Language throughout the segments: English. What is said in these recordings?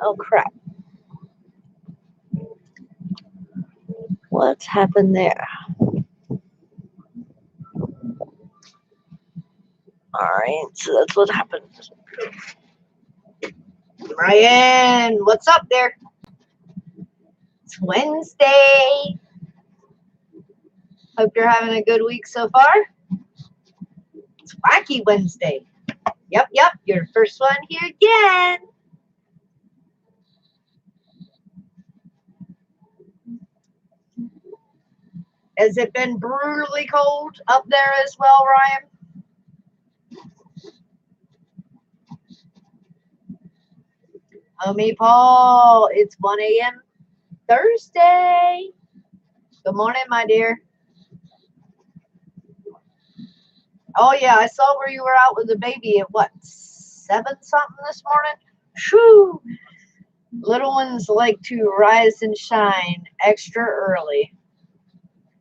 Oh, crap. What's happened there? Alright, so that's what happened. Ryan, what's up there? It's Wednesday. Hope you're having a good week so far. It's Wacky Wednesday. Yep, your first one here again. Has it been brutally cold up there as well, Ryan? Homie Paul, it's 1 a.m. Thursday. Good morning, my dear. Oh, yeah, I saw where you were out with the baby at what, 7 something this morning? Shoo! Little ones like to rise and shine extra early.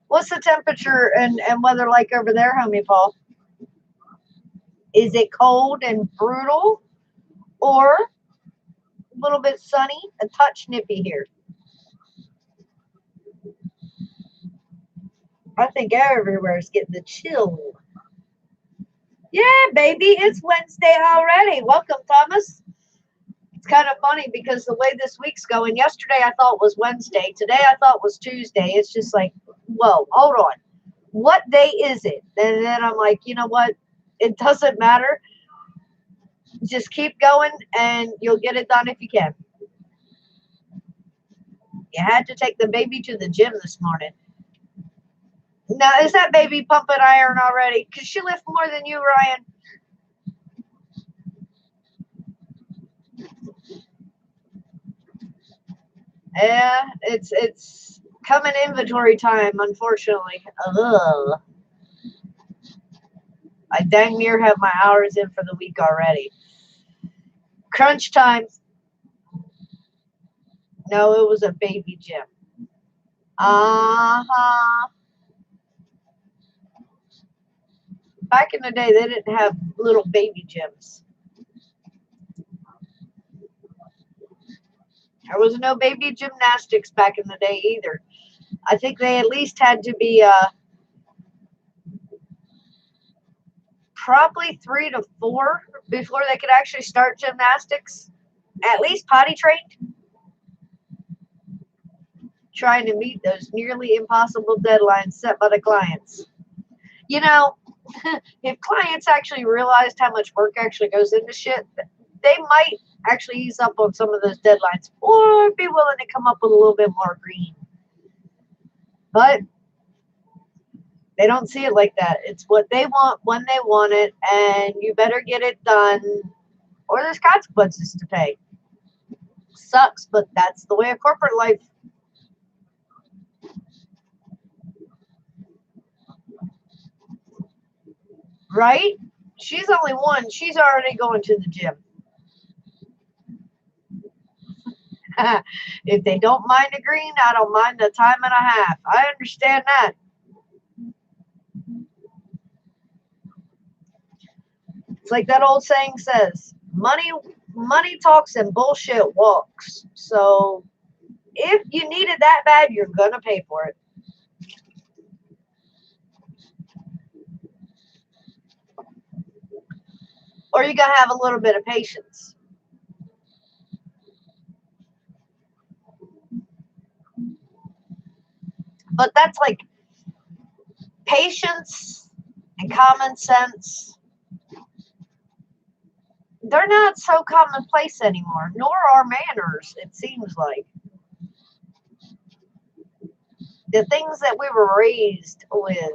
What's the temperature and weather like over there, homie Paul? Is it cold and brutal or a little bit sunny, a touch nippy here? I think everywhere is getting the chill. Yeah, baby, it's Wednesday already. Welcome, Thomas. It's kind of funny because the way this week's going, yesterday I thought was Wednesday. Today I thought was Tuesday. It's just like, whoa, hold on. What day is it? And then I'm like, you know what? It doesn't matter. Just keep going and you'll get it done if you can. You had to take the baby to the gym this morning. Now, is that baby pumping iron already? Could she lift more than you, Ryan? Yeah, it's coming inventory time, unfortunately. Ugh. I dang near have my hours in for the week already. Crunch time. No, it was a baby gym. Uh-huh. Back in the day, they didn't have little baby gyms. There was no baby gymnastics back in the day either. I think they at least had to be probably 3 to 4 before they could actually start gymnastics. At least potty trained. Trying to meet those nearly impossible deadlines set by the clients. You know, if clients actually realized how much work actually goes into shit, they might actually ease up on some of those deadlines or be willing to come up with a little bit more green. But they don't see it like that. It's what they want when they want it, and you better get it done or there's consequences to pay. Sucks, but that's the way of corporate life. Right? She's only one. She's already going to the gym. If they don't mind the green, I don't mind the time and a half. I understand that. It's like that old saying says, money talks and bullshit walks. So if you need it that bad, you're going to pay for it. Or you got to have a little bit of patience. But that's like patience and common sense. They're not so commonplace anymore, nor are manners, it seems like. The things that we were raised with,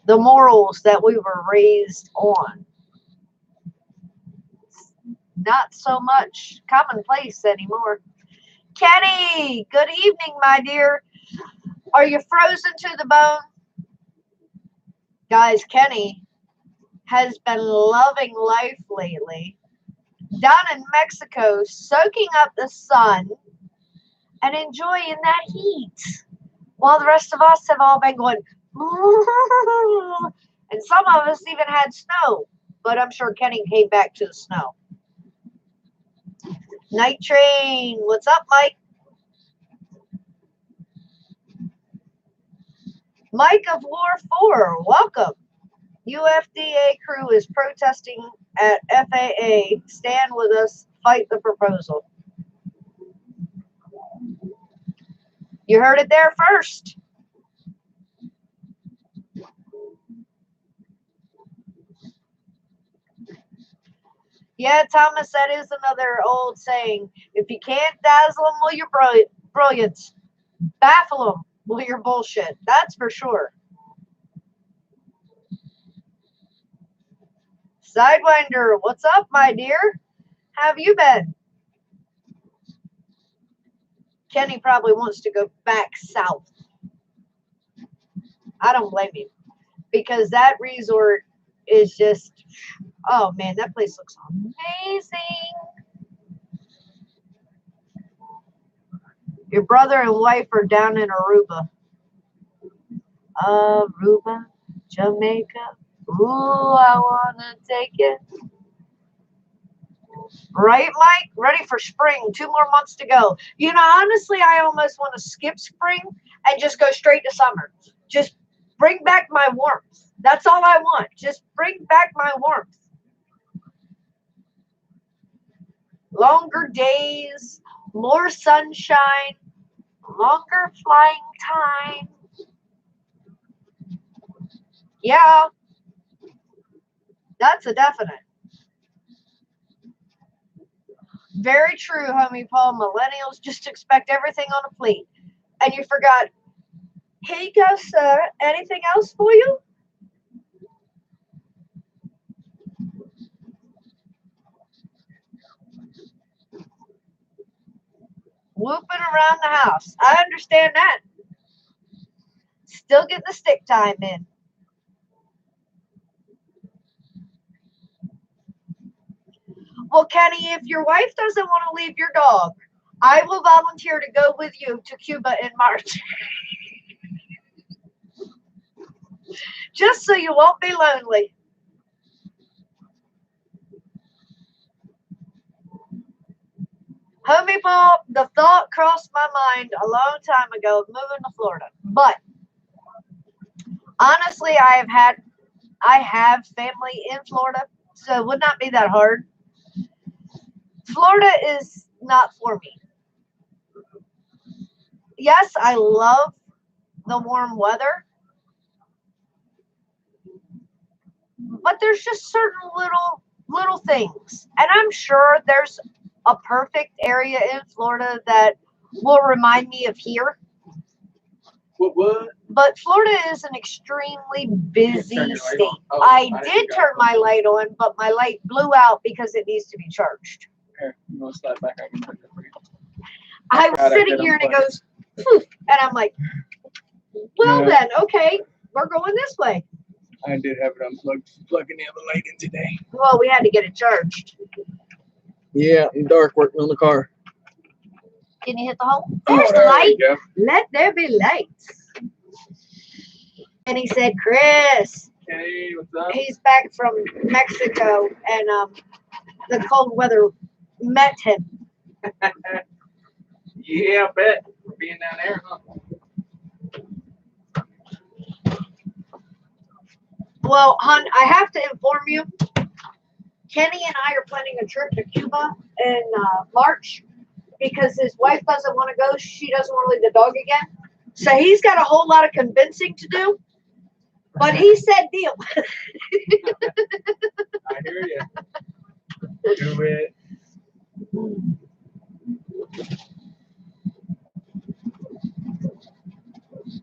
the morals that we were raised on, not so much commonplace anymore. Kenny, good evening, my dear. Are you frozen to the bone? Guys, Kenny has been loving life lately. Down in Mexico, soaking up the sun and enjoying that heat. While the rest of us have all been going, and some of us even had snow. But I'm sure Kenny came back to the snow. Night Train, what's up, Mike? Mike of War 4, welcome. UFDA crew is protesting at FAA. Stand with us, fight the proposal. You heard it there first. Yeah, Thomas, that is another old saying. If you can't dazzle them with your brilliance, baffle them with your bullshit. That's for sure. Sidewinder, what's up, my dear? How have you been? Kenny probably wants to go back south. I don't blame him. Because that resort is just, oh man, that place looks amazing. Your brother and wife are down in Aruba. Aruba, Jamaica. Ooh, I want to take it. Right, Mike? Ready for spring. 2 more months to go. You know, honestly, I almost want to skip spring and just go straight to summer. Just bring back my warmth. That's all I want. Just bring back my warmth. Longer days, more sunshine, longer flying time. Yeah, that's a definite. Very true, homie Paul. Millennials just expect everything on a plate. And you forgot, here you go, sir. Anything else for you? Whooping around the house. I understand that. Still getting the stick time in. Well, Kenny, if your wife doesn't want to leave your dog, I will volunteer to go with you to Cuba in March. Just so you won't be lonely. Homie Paul, the thought crossed my mind a long time ago of moving to Florida. But honestly, I have family in Florida, so it would not be that hard. Florida is not for me. Yes, I love the warm weather, but there's just certain little things. And I'm sure there's a perfect area in Florida that will remind me of here. What? But Florida is an extremely busy state. I did turn my light on, but my light blew out because it needs to be charged. Here, you want to slide back? I can put it for you. I was sitting here and it goes, poof, and I'm like, well then, okay, we're going this way. I did have it unplugged, plugging the other light in today. Well, we had to get it charged. Yeah, in dark, working on the car. Can you hit the hole? There's the light. Let there be lights. And he said, Chris. Hey, what's up? He's back from Mexico, and the cold weather met him. Yeah, I bet. For being down there, huh? Well, hon, I have to inform you, Kenny and I are planning a trip to Cuba in March because his wife doesn't want to go. She doesn't want to leave the dog again. So he's got a whole lot of convincing to do. But he said deal. I hear you. Do it.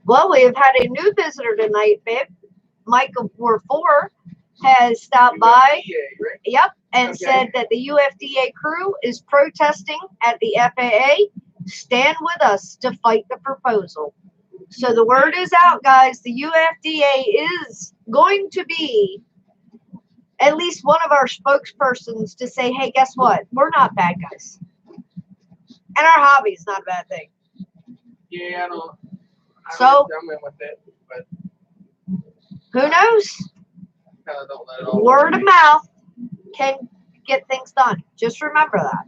Well, we have had a new visitor tonight, babe. Mike of War 4 has stopped by. Right? Yep, and said that the UFDA crew is protesting at the FAA. Stand with us to fight the proposal. So the word is out, guys. The UFDA is going to be at least one of our spokespersons to say, hey, guess what? We're not bad guys. And our hobby is not a bad thing. Yeah, I don't. So, I'm in with it, but who knows? kind of don't let it all. Word of mouth can get things done. Just remember that.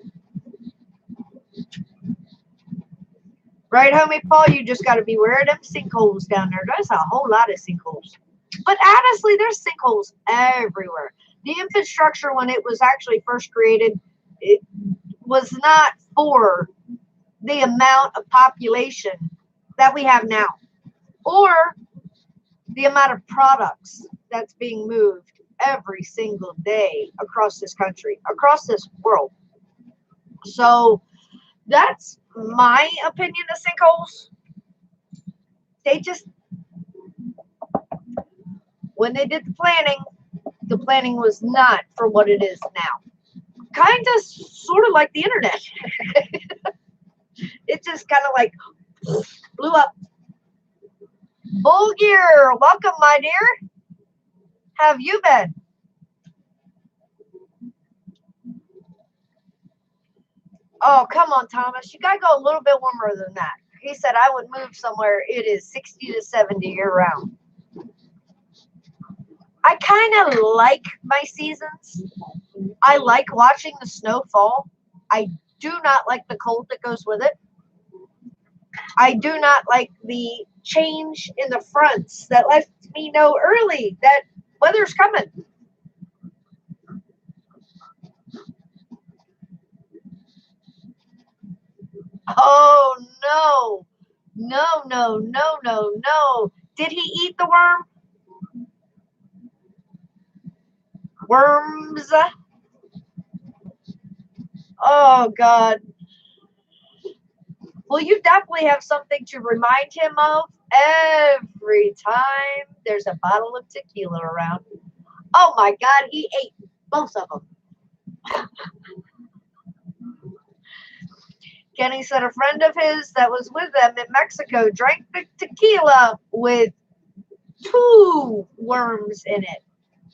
Right, homie Paul? You just got to beware of them sinkholes down there. There's a whole lot of sinkholes. But honestly, there's sinkholes everywhere. The infrastructure, when it was actually first created, it was not for the amount of population that we have now, or the amount of products that's being moved every single day across this country, across this world. So that's my opinion of sinkholes. They just, when they did the planning was not for what it is now. Kind of, sort of like the internet. It just kind of like blew up. Bull Gear, welcome, my dear. How have you been? Oh, come on, Thomas. You got to go a little bit warmer than that. He said I would move somewhere it is 60 to 70 year round. I kind of like my seasons. I like watching the snow fall. I do not like the cold that goes with it. I do not like the change in the fronts that lets me know early that weather's coming. Oh, no. No, no, no, no, no. Did he eat the worm? Worms? Oh, God. Well, you definitely have something to remind him of every time there's a bottle of tequila around. Oh, my God. He ate both of them. Kenny said a friend of his that was with them in Mexico drank the tequila with 2 worms in it.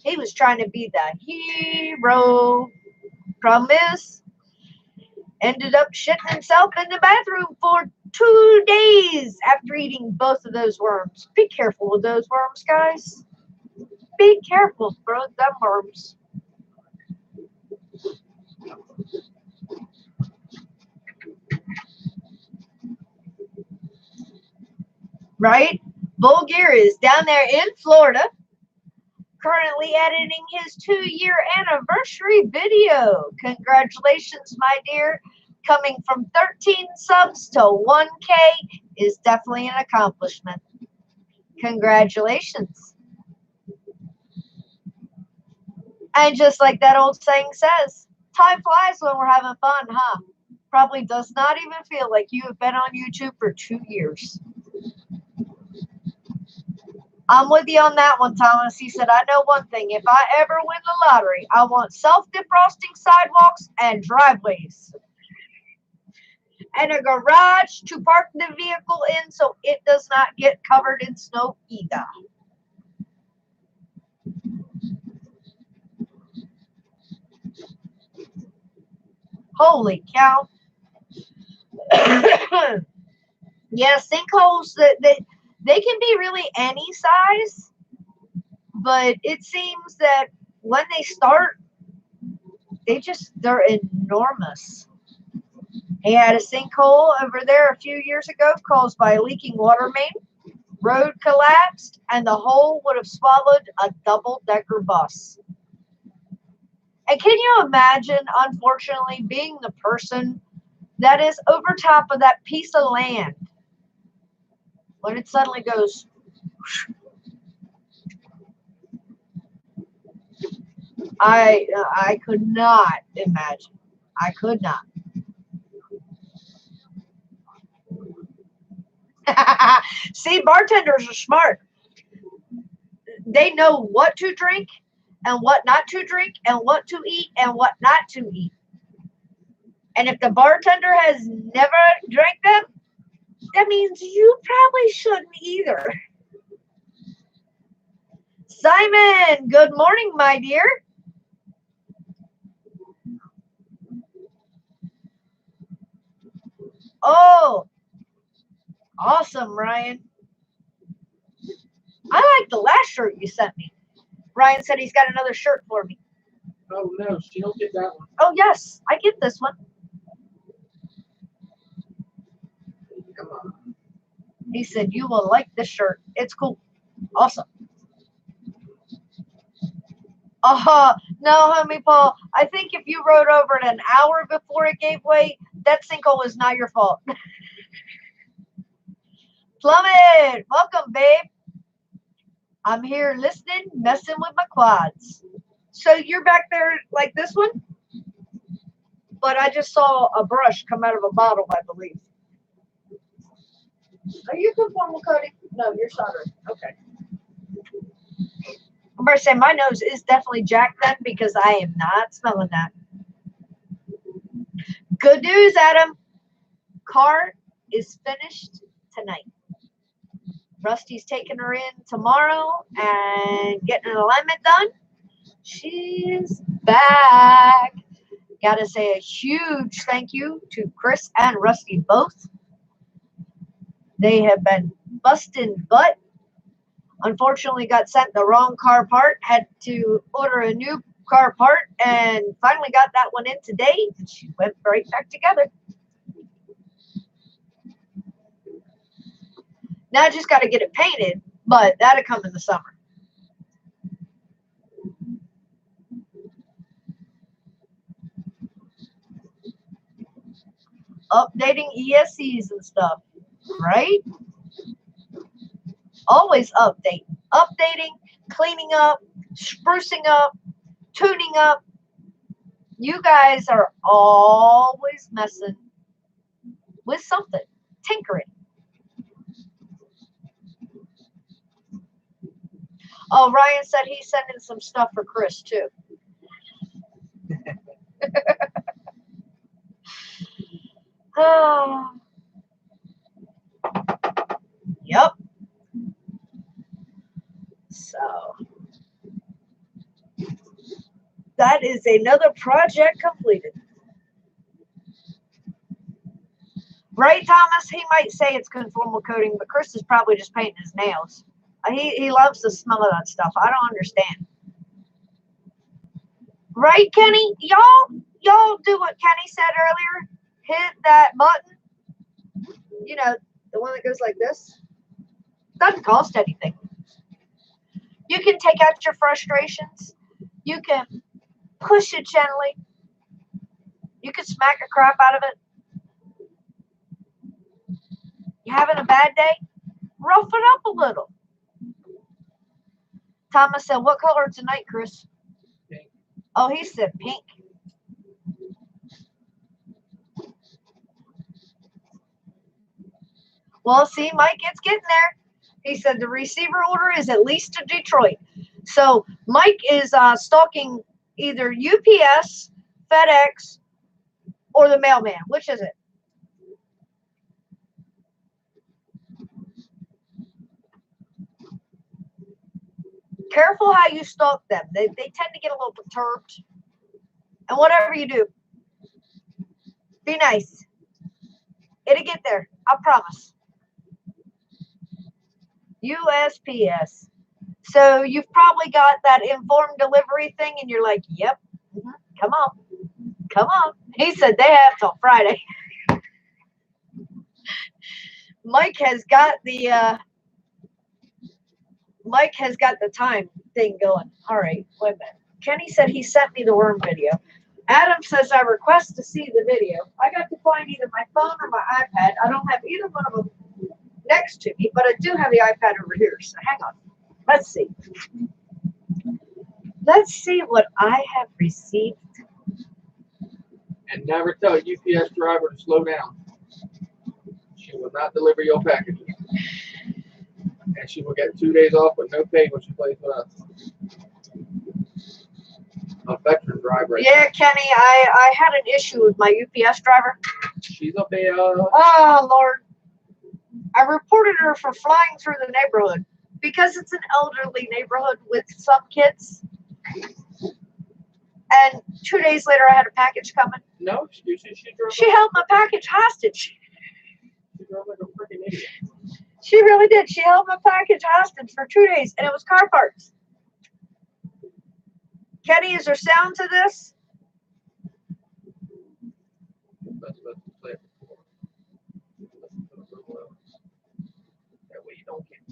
He was trying to be the hero. Problem is, ended up shitting himself in the bathroom for 2 days after eating both of those worms. Be careful with those worms, guys. Be careful, bro. Them worms. Right? Bull Gear is down there in Florida, currently editing his 2-year anniversary video. Congratulations, my dear. Coming from 13 subs to 1K is definitely an accomplishment. Congratulations. And just like that old saying says, time flies when we're having fun, huh? Probably does not even feel like you have been on YouTube for 2 years. I'm with you on that one, Thomas. He said, I know one thing. If I ever win the lottery, I want self-defrosting sidewalks and driveways. And a garage to park the vehicle in so it does not get covered in snow either. Holy cow. Yeah, sinkholes, they can be really any size, but it seems that when they start, they're enormous. He had a sinkhole over there a few years ago caused by a leaking water main. Road collapsed, and the hole would have swallowed a double-decker bus. And can you imagine, unfortunately, being the person that is over top of that piece of land when it suddenly goes? I could not imagine. I could not. See, bartenders are smart. They know what to drink and what not to drink and what to eat and what not to eat. And if the bartender has never drank them, that means you probably shouldn't either. Simon, good morning, my dear. Oh, awesome, Ryan. I like the last shirt you sent me. Ryan said he's got another shirt for me. Oh no, she don't get that one. Oh yes, I get this one. Come on. He said, you will like this shirt. It's cool. Awesome. No, homie Paul. I think if you rode over it an hour before it gave way, that sinkhole was not your fault. Plummet, welcome, babe. I'm here listening, messing with my quads. So you're back there like this one? But I just saw a brush come out of a bottle, I believe. Are you conformal coating? No, you're soldering. Okay. I'm going to say my nose is definitely jacked then because I am not smelling that. Good news, Adam. Car is finished tonight. Rusty's taking her in tomorrow and getting an alignment done. She's back. Gotta say a huge thank you to Chris and Rusty both. They have been busting butt. Unfortunately, got sent the wrong car part. Had to order a new car part and finally got that one in today. And she went right back together. Now I just got to get it painted, but that'll come in the summer. Updating ESCs and stuff, right? Always updating, cleaning up, sprucing up, tuning up. You guys are always messing with something, tinkering. Oh, Ryan said he's sending some stuff for Chris too. Yep. So that is another project completed. Right, Thomas? He might say it's conformal coating, but Chris is probably just painting his nails. He loves the smell of that stuff. I don't understand. Right, Kenny? Y'all do what Kenny said earlier. Hit that button. You know, the one that goes like this. Doesn't cost anything. You can take out your frustrations. You can push it gently. You can smack the crap out of it. You having a bad day? Rough it up a little. Thomas said, what color tonight, Chris? Pink. Oh, he said pink. Well, see, Mike, it's getting there. He said the receiver order is at least to Detroit. So Mike is stalking either UPS, FedEx, or the mailman. Which is it? Careful how you stalk them. They tend to get a little perturbed. And whatever you do, be nice. It'll get there. I promise. USPS. So you've probably got that informed delivery thing and you're like, yep, come on. Come on. He said they have till Friday. Mike has got the time thing going. All right, wait a minute. Kenny said he sent me the worm video. Adam says I request to see the video. I got to find either my phone or my iPad. I don't have either one of them next to me, but I do have the iPad over here. So hang on. Let's see. Let's see what I have received. And never tell a UPS driver to slow down. She will not deliver your packages. And she will get 2 days off with no pay when she plays with us. A veteran driver. Yeah, Kenny, I had an issue with my UPS driver. She's a bitch. Oh, Lord. I reported her for flying through the neighborhood because it's an elderly neighborhood with some kids. And 2 days later, I had a package coming. No excuses. She held my package hostage. She drove like a freaking idiot. She really did. She held my package hostage for 2 days, and it was car parts. Kenny, is there sound to this?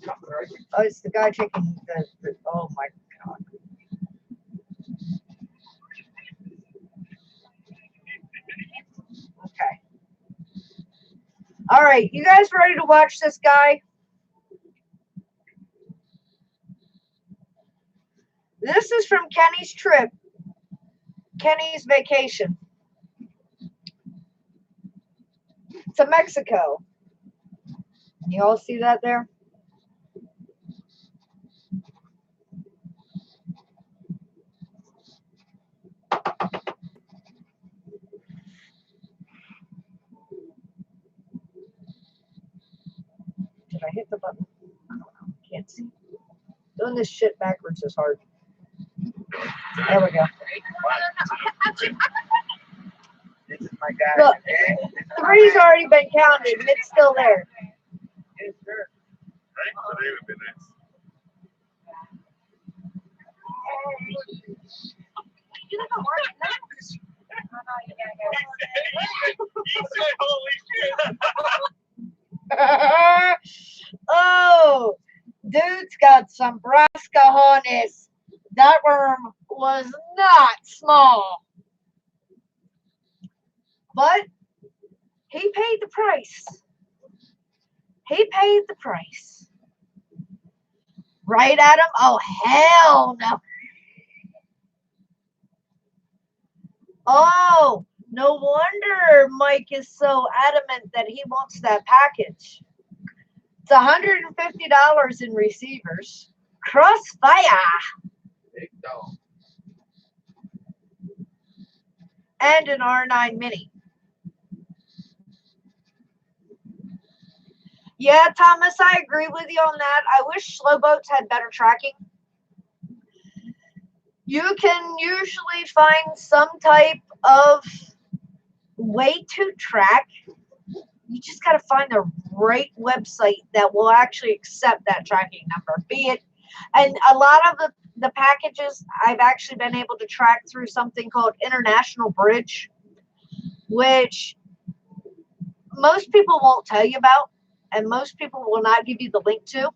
Coming right. Oh, it's the guy taking the oh my God. Okay. All right, you guys ready to watch this guy? This is from Kenny's trip, Kenny's vacation to Mexico. You all see that there? Did I hit the button? I don't know. Can't see. Doing this shit backwards is hard. There we go. This is my guy. Look, three's already been counted and it's still there. Yes, sir. Right? So they would have been nice. You look orange. He said, holy shit. Oh, dude's got some brass cojones. That worm was not small. But he paid the price. He paid the price. Right at him? Oh, hell no. Oh, no wonder Mike is so adamant that he wants that package. It's $150 in receivers. Crossfire. Big dog. And an R9 Mini. Yeah, Thomas, I agree with you on that. I wish slow boats had better tracking. You can usually find some type of way to track. You just got to find the right website that will actually accept that tracking number. Be it, and a lot of the packages I've actually been able to track through something called International Bridge, which most people won't tell you about, and most people will not give you the link to.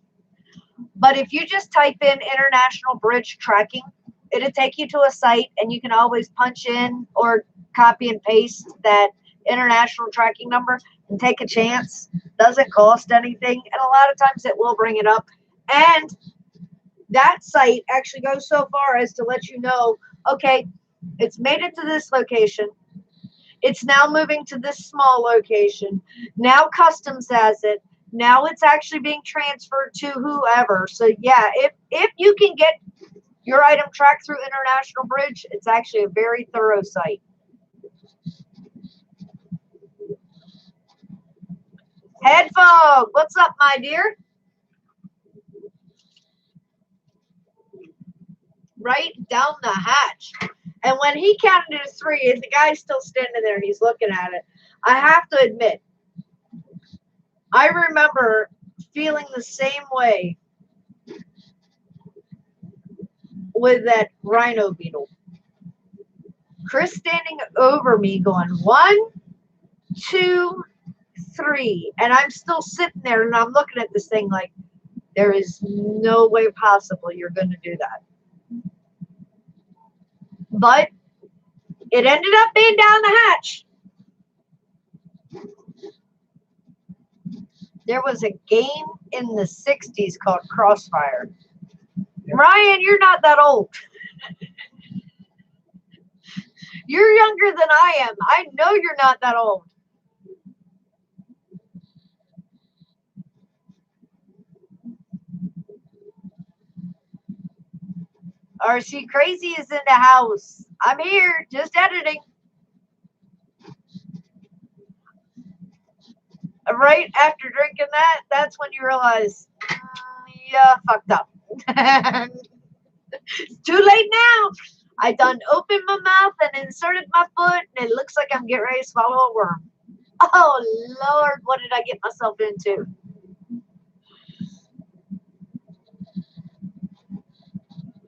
But if you just type in International Bridge tracking, it'll take you to a site, and you can always punch in or copy and paste that international tracking number and take a chance. Doesn't cost anything, and a lot of times it will bring it up. And that site actually goes so far as to let you know, okay, it's made it to this location. It's now moving to this small location. Now customs has it. Now it's actually being transferred to whoever. So yeah, if you can get your item tracked through International Bridge, it's actually a very thorough site. Head Fog, what's up, my dear? Right down the hatch. And when he counted to 3, and the guy's still standing there and he's looking at it, I have to admit, I remember feeling the same way with that rhino beetle. Chris standing over me going 1, 2, 3, and I'm still sitting there and I'm looking at this thing like, there is no way possible you're going to do that. But it ended up being down the hatch. There was a game in the 60s called Crossfire. Yep. Ryan, you're not that old. You're younger than I am. I know you're not that old. RC Crazy is in the house. I'm here, just editing. Right after drinking that, that's when you realize, yeah, fucked up. It's too late now. I done opened my mouth and inserted my foot, and it looks like I'm getting ready to swallow a worm. Oh, Lord, what did I get myself into?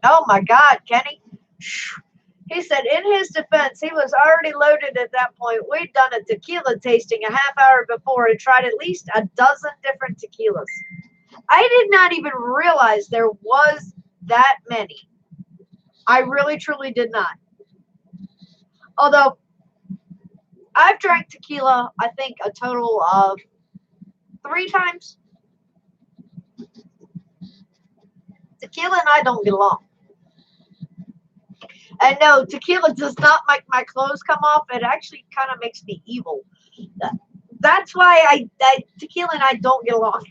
Oh, my God, Kenny. He said in his defense, he was already loaded at that point. We'd done a tequila tasting a half hour before and tried at least a dozen different tequilas. I did not even realize there was that many. I really, truly did not. Although I've drank tequila, I think a total of 3 times. Tequila and I don't get along. And no, tequila does not make my clothes come off. It actually kind of makes me evil. That's why tequila and I don't get along.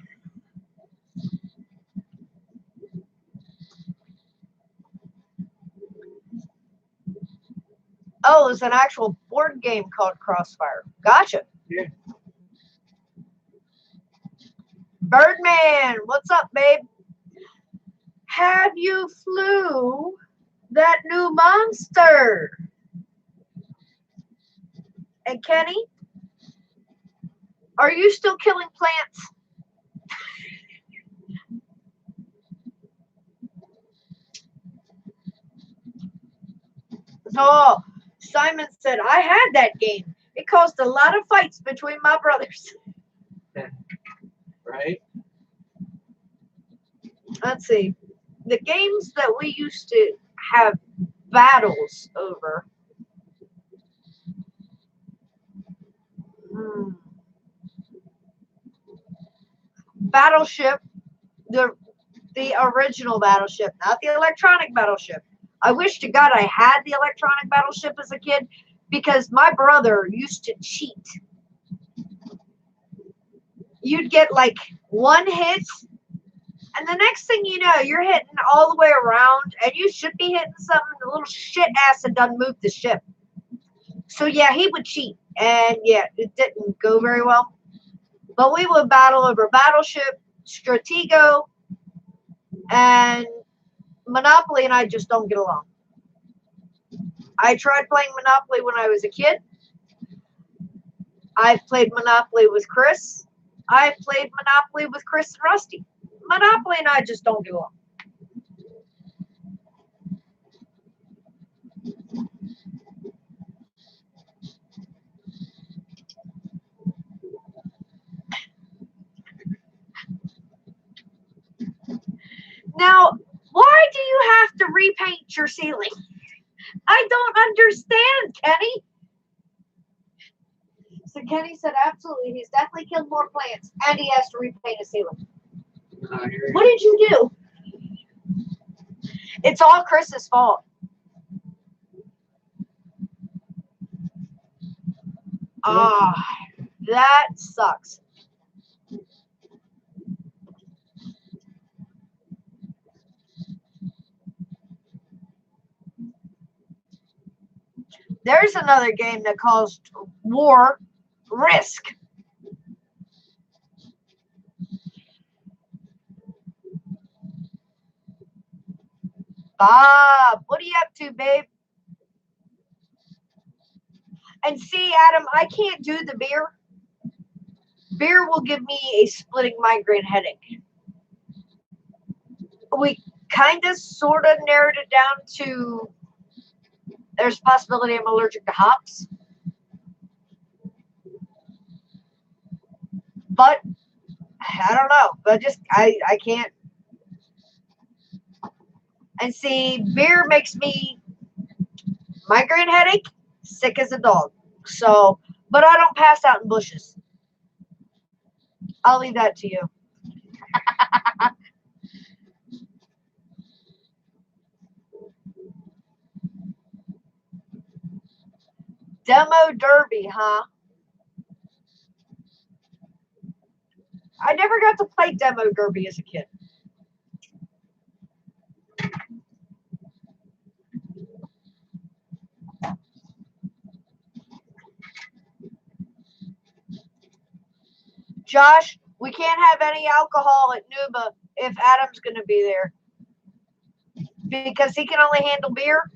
Oh, it's an actual board game called Crossfire. Gotcha. Yeah. Birdman, what's up, babe? Have you flew that new monster? And Kenny, are you still killing plants? Oh, Simon said, I had that game. It caused a lot of fights between my brothers. Right? Let's see. The games that we used to have battles over. Battleship, the original Battleship, not the electronic Battleship. I wish to God I had the electronic Battleship as a kid because my brother used to cheat. You'd get like one hit, and the next thing you know, you're hitting all the way around, and you should be hitting something. The little shit ass had done moved the ship. So yeah, he would cheat, and yeah, it didn't go very well. But we would battle over Battleship, Stratego, and Monopoly, and I just don't get along. I tried playing Monopoly when I was a kid. I've played Monopoly with Chris. I've played Monopoly with Chris and Rusty. Monopoly and I just don't get along. Now, why do you have to repaint your ceiling? I don't understand, Kenny. So Kenny said, absolutely. He's definitely killed more plants, and he has to repaint a ceiling. What did you do? It's all Chris's fault. Ah, that sucks. There's another game that caused war, Risk. Bob, what are you up to, babe? And see, Adam, I can't do the beer. Beer will give me a splitting migraine headache. We kind of sort of narrowed it down to there's a possibility I'm allergic to hops. But I don't know. But I can't. And see, beer makes me migraine headache, sick as a dog. So, but I don't pass out in bushes. I'll leave that to you. Demo Derby, huh? I never got to play Demo Derby as a kid. Josh, we can't have any alcohol at Nuba if Adam's going to be there. Because he can only handle beer.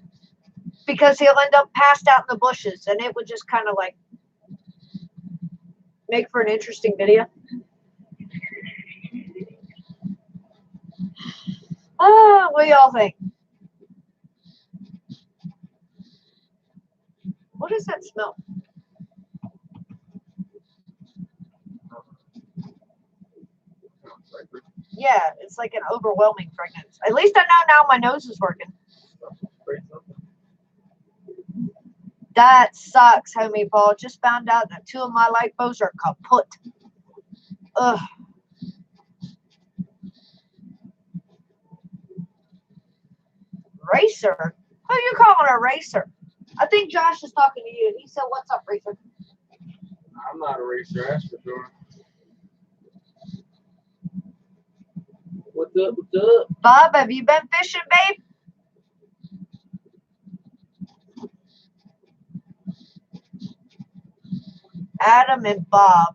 Because he'll end up passed out in the bushes. And it would just kind of like make for an interesting video. Oh, what do y'all think? What does that smell? Yeah, it's like an overwhelming fragrance. At least I know now my nose is working. Spray something. That sucks, homie Paul. Just found out that 2 of my light bulbs are kaput. Ugh. Racer? Who you calling a racer? I think Josh is talking to you. He said, "What's up, racer?" I'm not a racer, that's for sure. What's up? What's up? Bob, have you been fishing, babe? Adam and Bob.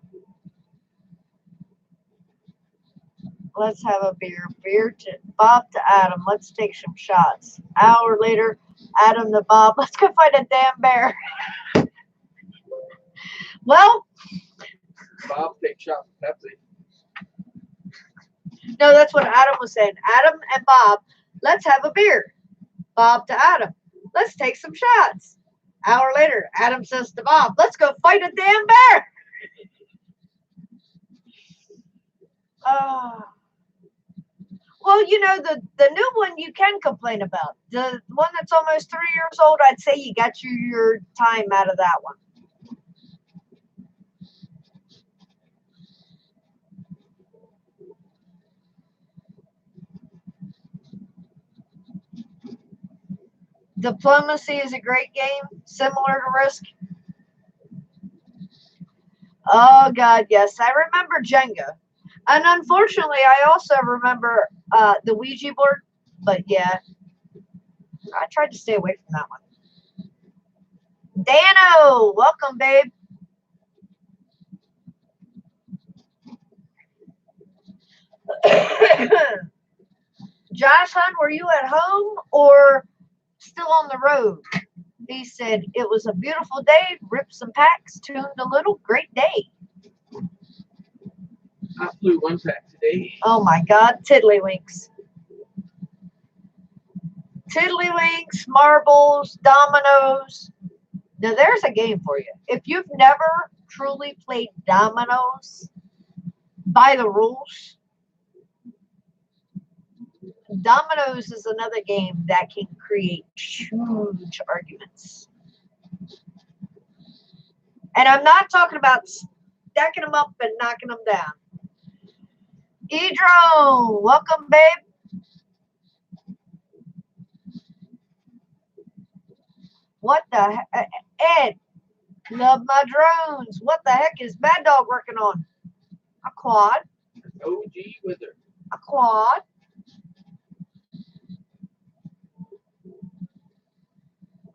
Let's have a beer. Beer to Bob to Adam. Let's take some shots. Hour later, Adam to Bob. Let's go find a damn bear. Well, Bob, take shots of Pepsi. no, that's what Adam was saying. Adam and Bob, let's have a beer. Bob to Adam. Let's take some shots. Hour later, Adam says to Bob, let's go fight a damn bear. Oh. Well, you know, the new one you can complain about. The one that's almost 3 years old, I'd say you got your time out of that one. Diplomacy is a great game, similar to Risk. Oh, God, yes. I remember Jenga. And unfortunately, I also remember the Ouija board. But yeah, I tried to stay away from that one. Dano, welcome, babe. Josh Hunt, were you at home or still on the road? He said, it was a beautiful day, ripped some packs, tuned a little, great day. I flew one pack today. Oh my God, tiddlywinks. Tiddlywinks, marbles, dominoes. Now there's a game for you. If you've never truly played dominoes by the rules, dominoes is another game that can create huge arguments. And I'm not talking about stacking them up and knocking them down. Edro, welcome, babe. What the heck? Ed, love my drones. What the heck is Bad Dog working on? A quad. OG Wizard. A quad.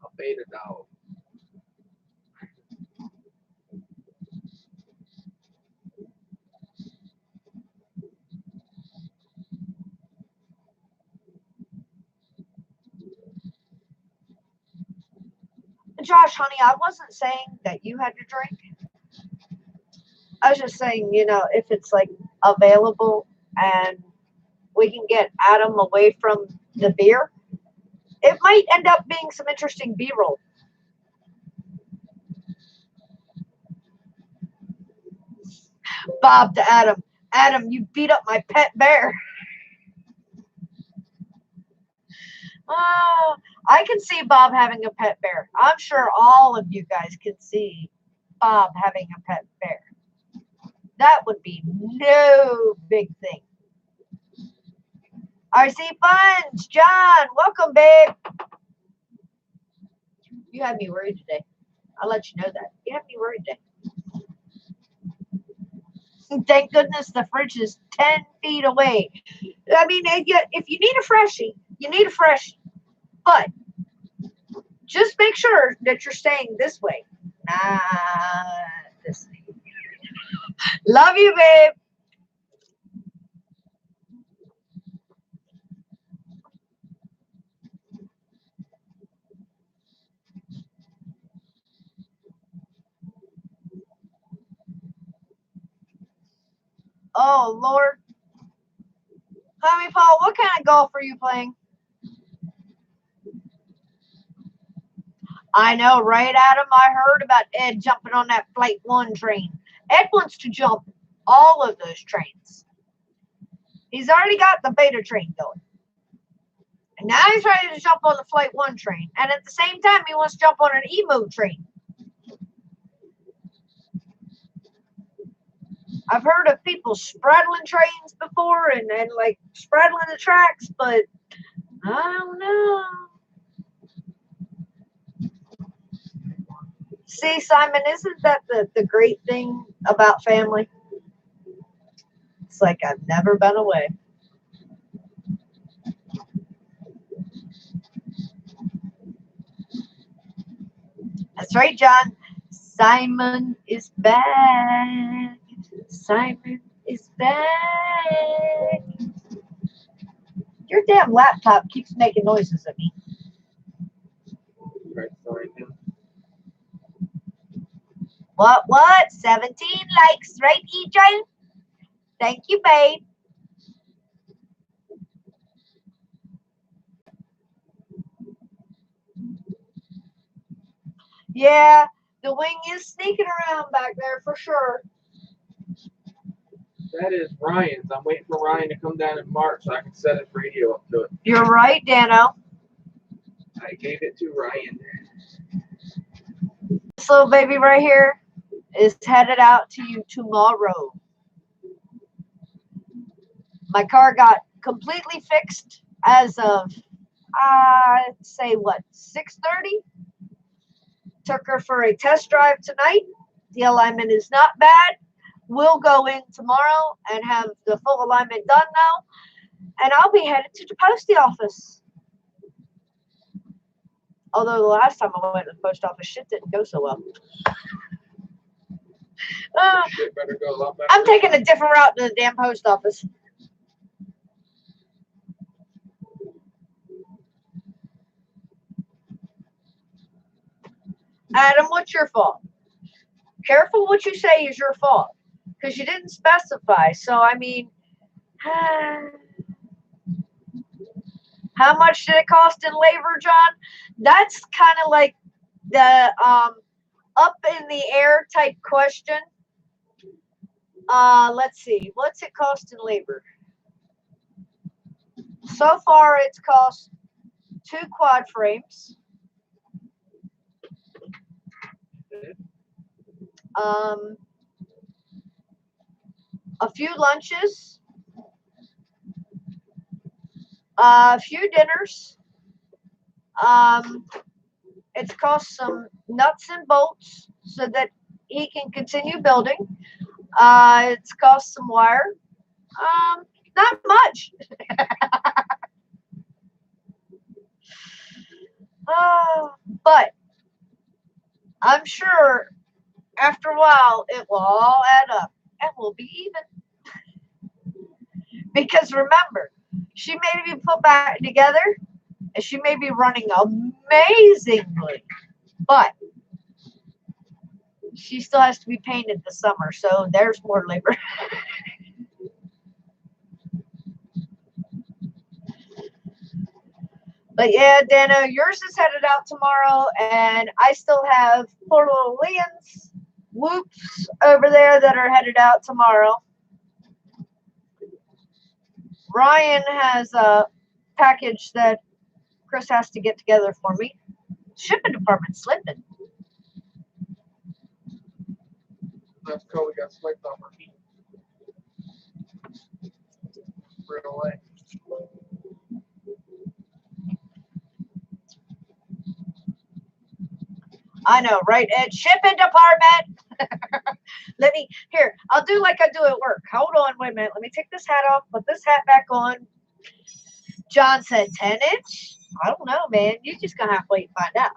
A beta dog. Josh, honey, I wasn't saying that you had to drink. I was just saying, you know, if it's like available and we can get Adam away from the beer, it might end up being some interesting B-roll. Bob to Adam. Adam, you beat up my pet bear. Oh, I can see Bob having a pet bear. I'm sure all of you guys can see Bob having a pet bear. That would be no big thing. RC Funds, John, welcome, babe. You had me worried today. I'll let you know that. You had me worried today. Thank goodness the fridge is 10 feet away. I mean, if you need a freshie, you need a freshie. But just make sure that you're staying this way. Not this way. Love you, babe. Oh, Lord. Honey Paul, what kind of golf are you playing? I know, right, Adam? I heard about Ed jumping on that Flight 1 train. Ed wants to jump all of those trains. He's already got the beta train going. And now he's ready to jump on the Flight 1 train. And at the same time, he wants to jump on an emo train. I've heard of people straddling trains before and like straddling the tracks, but I don't know. See, Simon, isn't that the great thing about family? It's like I've never been away. That's right, John. Simon is back. Simon is back. Your damn laptop keeps making noises at me. Right, sorry, him. What? 17 likes, right, EJ? Thank you, babe. Yeah, the wing is sneaking around back there for sure. That is Ryan's. I'm waiting for Ryan to come down in March so I can set his radio up to it. You're right, Dano. I gave it to Ryan. This little baby right here is headed out to you tomorrow. My car got completely fixed as of, I'd say, what, 6:30? Took her for a test drive tonight. The alignment is not bad. We'll go in tomorrow and have the full alignment done now. And I'll be headed to the post office. Although the last time I went to the post office, shit didn't go so well. Shit better go a lot better. I'm taking a different route to the damn post office. Adam, what's your fault? Careful what you say is your fault. Because you didn't specify. So, I mean, how much did it cost in labor, John? That's kind of like the up in the air type question. Let's see. What's it cost in labor? So far, it's cost 2 quad frames. A few lunches, a few dinners. It's cost some nuts and bolts so that he can continue building. It's cost some wire. Not much. But I'm sure after a while it will all add up and we'll be even. Because remember, she may be put back together and she may be running amazingly, but she still has to be painted this summer, so there's more labor. But yeah, Dano, yours is headed out tomorrow, and I still have poor little Liam's whoops over there that are headed out tomorrow. Ryan has a package that Chris has to get together for me. Shipping department's slipping. That's cool. We got swiped off our feet. Right away. I know, right, Ed? Shipping department. Let me, here, I'll do like I do at work. Hold on, wait a minute. Let me take this hat off, put this hat back on. John said 10-inch. I don't know, man. You're just going to have to wait and find out.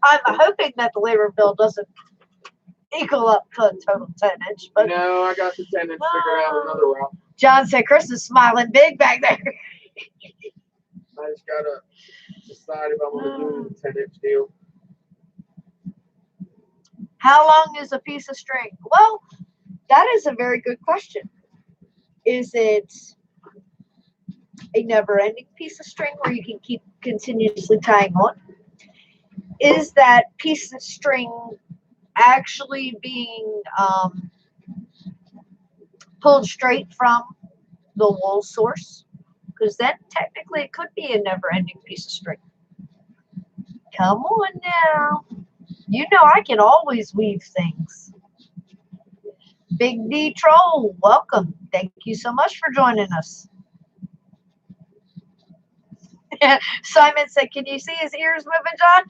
I'm hoping that the labor bill doesn't equal up to a total 10-inch. But No, I got the 10-inch figured out another route. John said Chris is smiling big back there. I just got to decide if I want to do the 10-inch deal. How long is a piece of string? Well, that is a very good question. Is it a never-ending piece of string where you can keep continuously tying on? Is that piece of string actually being pulled straight from the wool source, because then technically it could be a never-ending piece of string. Come on now. You know I can always weave things. Big D Troll, welcome. Thank you so much for joining us. Simon said, can you see his ears moving, John?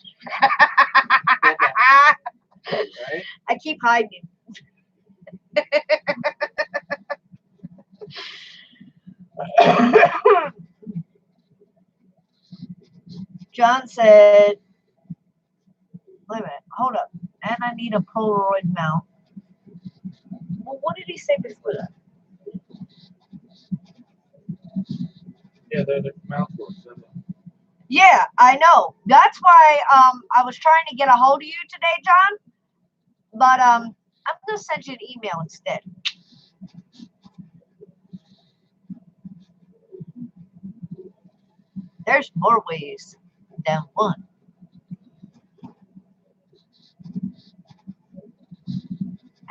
Right? I keep hiding. John said, wait a minute, hold up. And I need a Polaroid mount. Well, what did he say before that? Yeah, they're the mouth ones. Yeah, I know. That's why I was trying to get a hold of you today, John. But I'm gonna send you an email instead. There's more ways than one.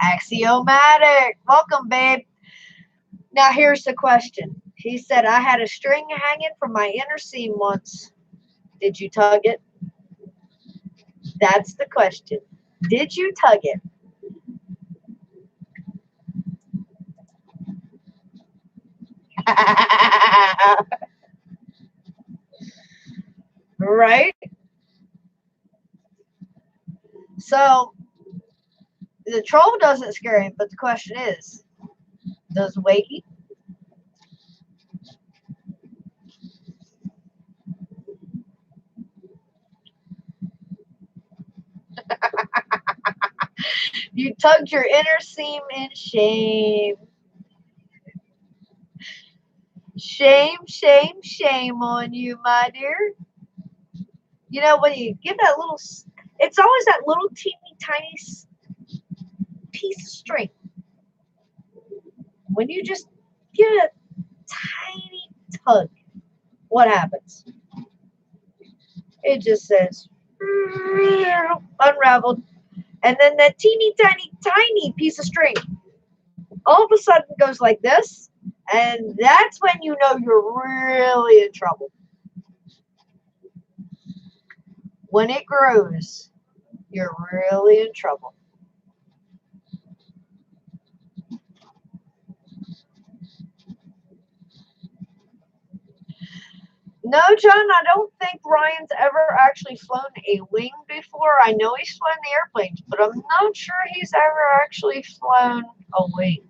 Axiomatic. Welcome, babe. Now here's the question. He said, I had a string hanging from my inner seam once. Did you tug it? That's the question. Did you tug it? Right? So the troll doesn't scare him, but the question is, does Wacky? You tugged your inner seam in shame. Shame, shame, shame on you, my dear. You know, when you give that little, it's always that little teeny tiny piece of string. When you just give it a tiny tug, what happens? It just says, unraveled. And then that teeny tiny piece of string all of a sudden goes like this. And that's when you know you're really in trouble. When it grows, you're really in trouble. No, John, I don't think Ryan's ever actually flown a wing before. I know he's flown the airplanes, but I'm not sure he's ever actually flown a wing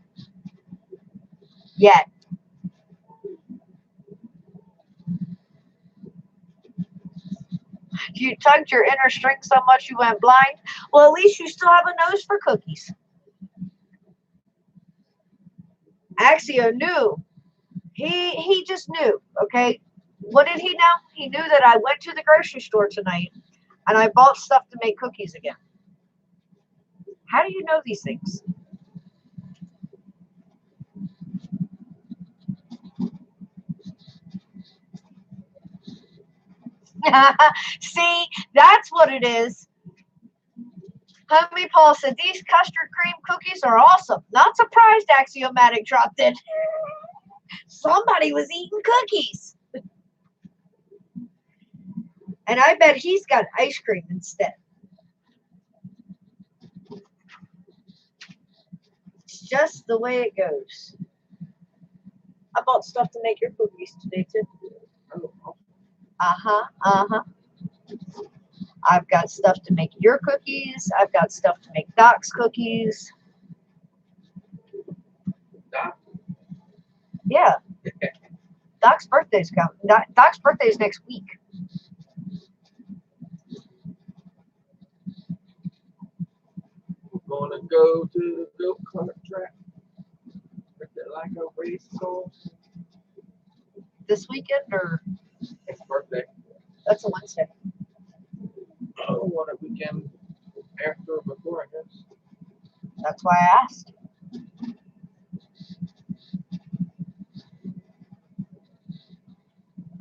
yet. You tugged your inner string so much you went blind. Well, at least you still have a nose for cookies. Axio knew. He just knew, okay? What did he know? He knew that I went to the grocery store tonight and I bought stuff to make cookies again. How do you know these things? See, that's what it is. Homie Paul said, these custard cream cookies are awesome. Not surprised Axiomatic dropped in. Somebody was eating cookies. And I bet he's got ice cream instead. It's just the way it goes. I bought stuff to make your cookies today, too. Uh-huh. I've got stuff to make your cookies. I've got stuff to make Doc's cookies. Doc? Yeah. Doc's birthday's coming. Doc's birthday's next week. We're gonna go to the go-kart track. Make it like a race course. This weekend, or It's birthday. that's a Wednesday. Oh, what a weekend after or before, I guess. That's why I asked.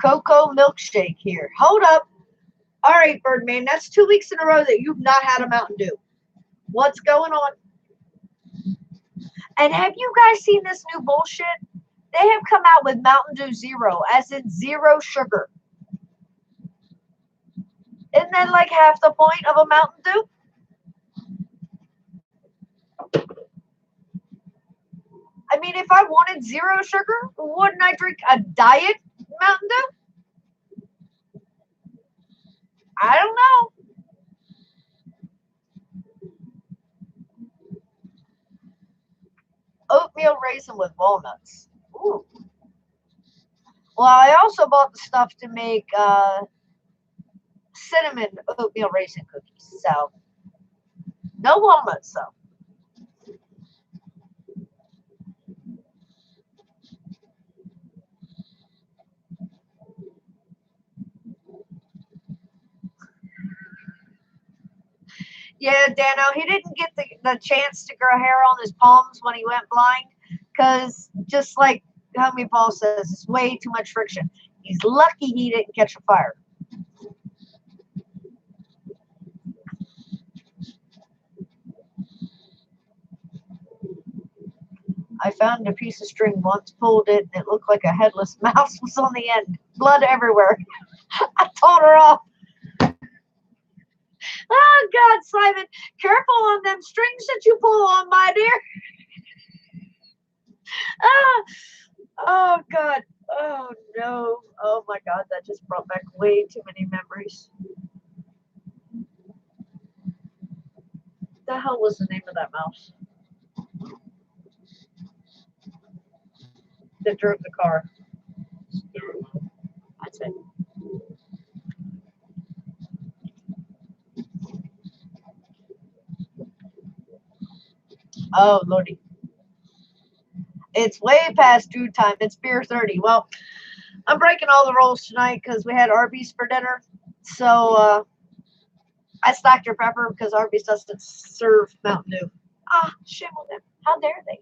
Cocoa milkshake here. Hold up. All right, Birdman, that's 2 weeks in a row that you've not had a Mountain Dew. What's going on? And have you guys seen this new bullshit They have come out with Mountain Dew Zero, as in zero sugar. Isn't that like half the point of a Mountain Dew? I mean, if I wanted zero sugar, wouldn't I drink a diet Mountain Dew? I don't know. Oatmeal raisin with walnuts. Ooh. Well, I also bought the stuff to make cinnamon oatmeal raisin cookies. So, no walnuts though. Yeah, Dano, he didn't get the chance to grow hair on his palms when he went blind because, just like Homie Paul says, it's way too much friction. He's lucky he didn't catch a fire. I found a piece of string once, pulled it, and it looked like a headless mouse was on the end. Blood everywhere. I told her off. Oh, God, Simon, careful on them strings that you pull on, my dear. Oh, God. Oh, no. Oh, my God, that just brought back way too many memories. The hell was the name of that mouse that drove the car? That's it. Oh, Lordy. It's way past due time. It's beer 30. Well, I'm breaking all the rules tonight because we had Arby's for dinner. So I stocked your pepper because Arby's doesn't serve Mountain Dew. Ah, shame on them. How dare they?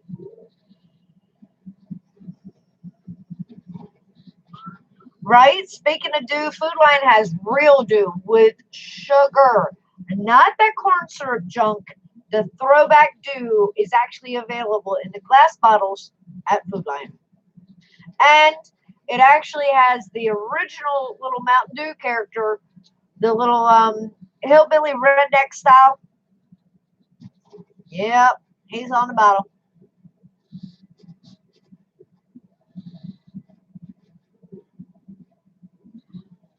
Right? Speaking of dew, Food Lion has real dew with sugar. Not that corn syrup junk. The throwback dew is actually available in the glass bottles at Food Lion. And it actually has the original little Mountain Dew character, the little hillbilly redneck style. Yep, he's on the bottle.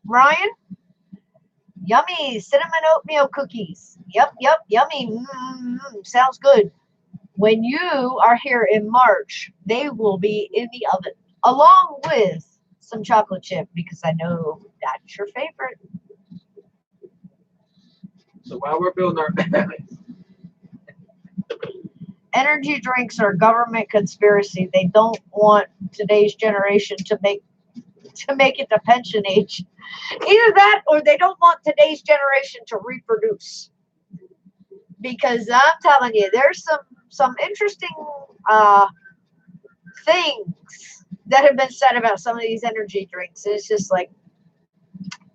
Ryan, yummy cinnamon oatmeal cookies. Yep, yummy. Sounds good. When you are here in March, they will be in the oven along with some chocolate chip because I know that's your favorite. So while we're building our Energy drinks are a government conspiracy. They don't want today's generation to make it to pension age. Either that or they don't want today's generation to reproduce. Because I'm telling you, there's some interesting things that have been said about some of these energy drinks. And it's just like,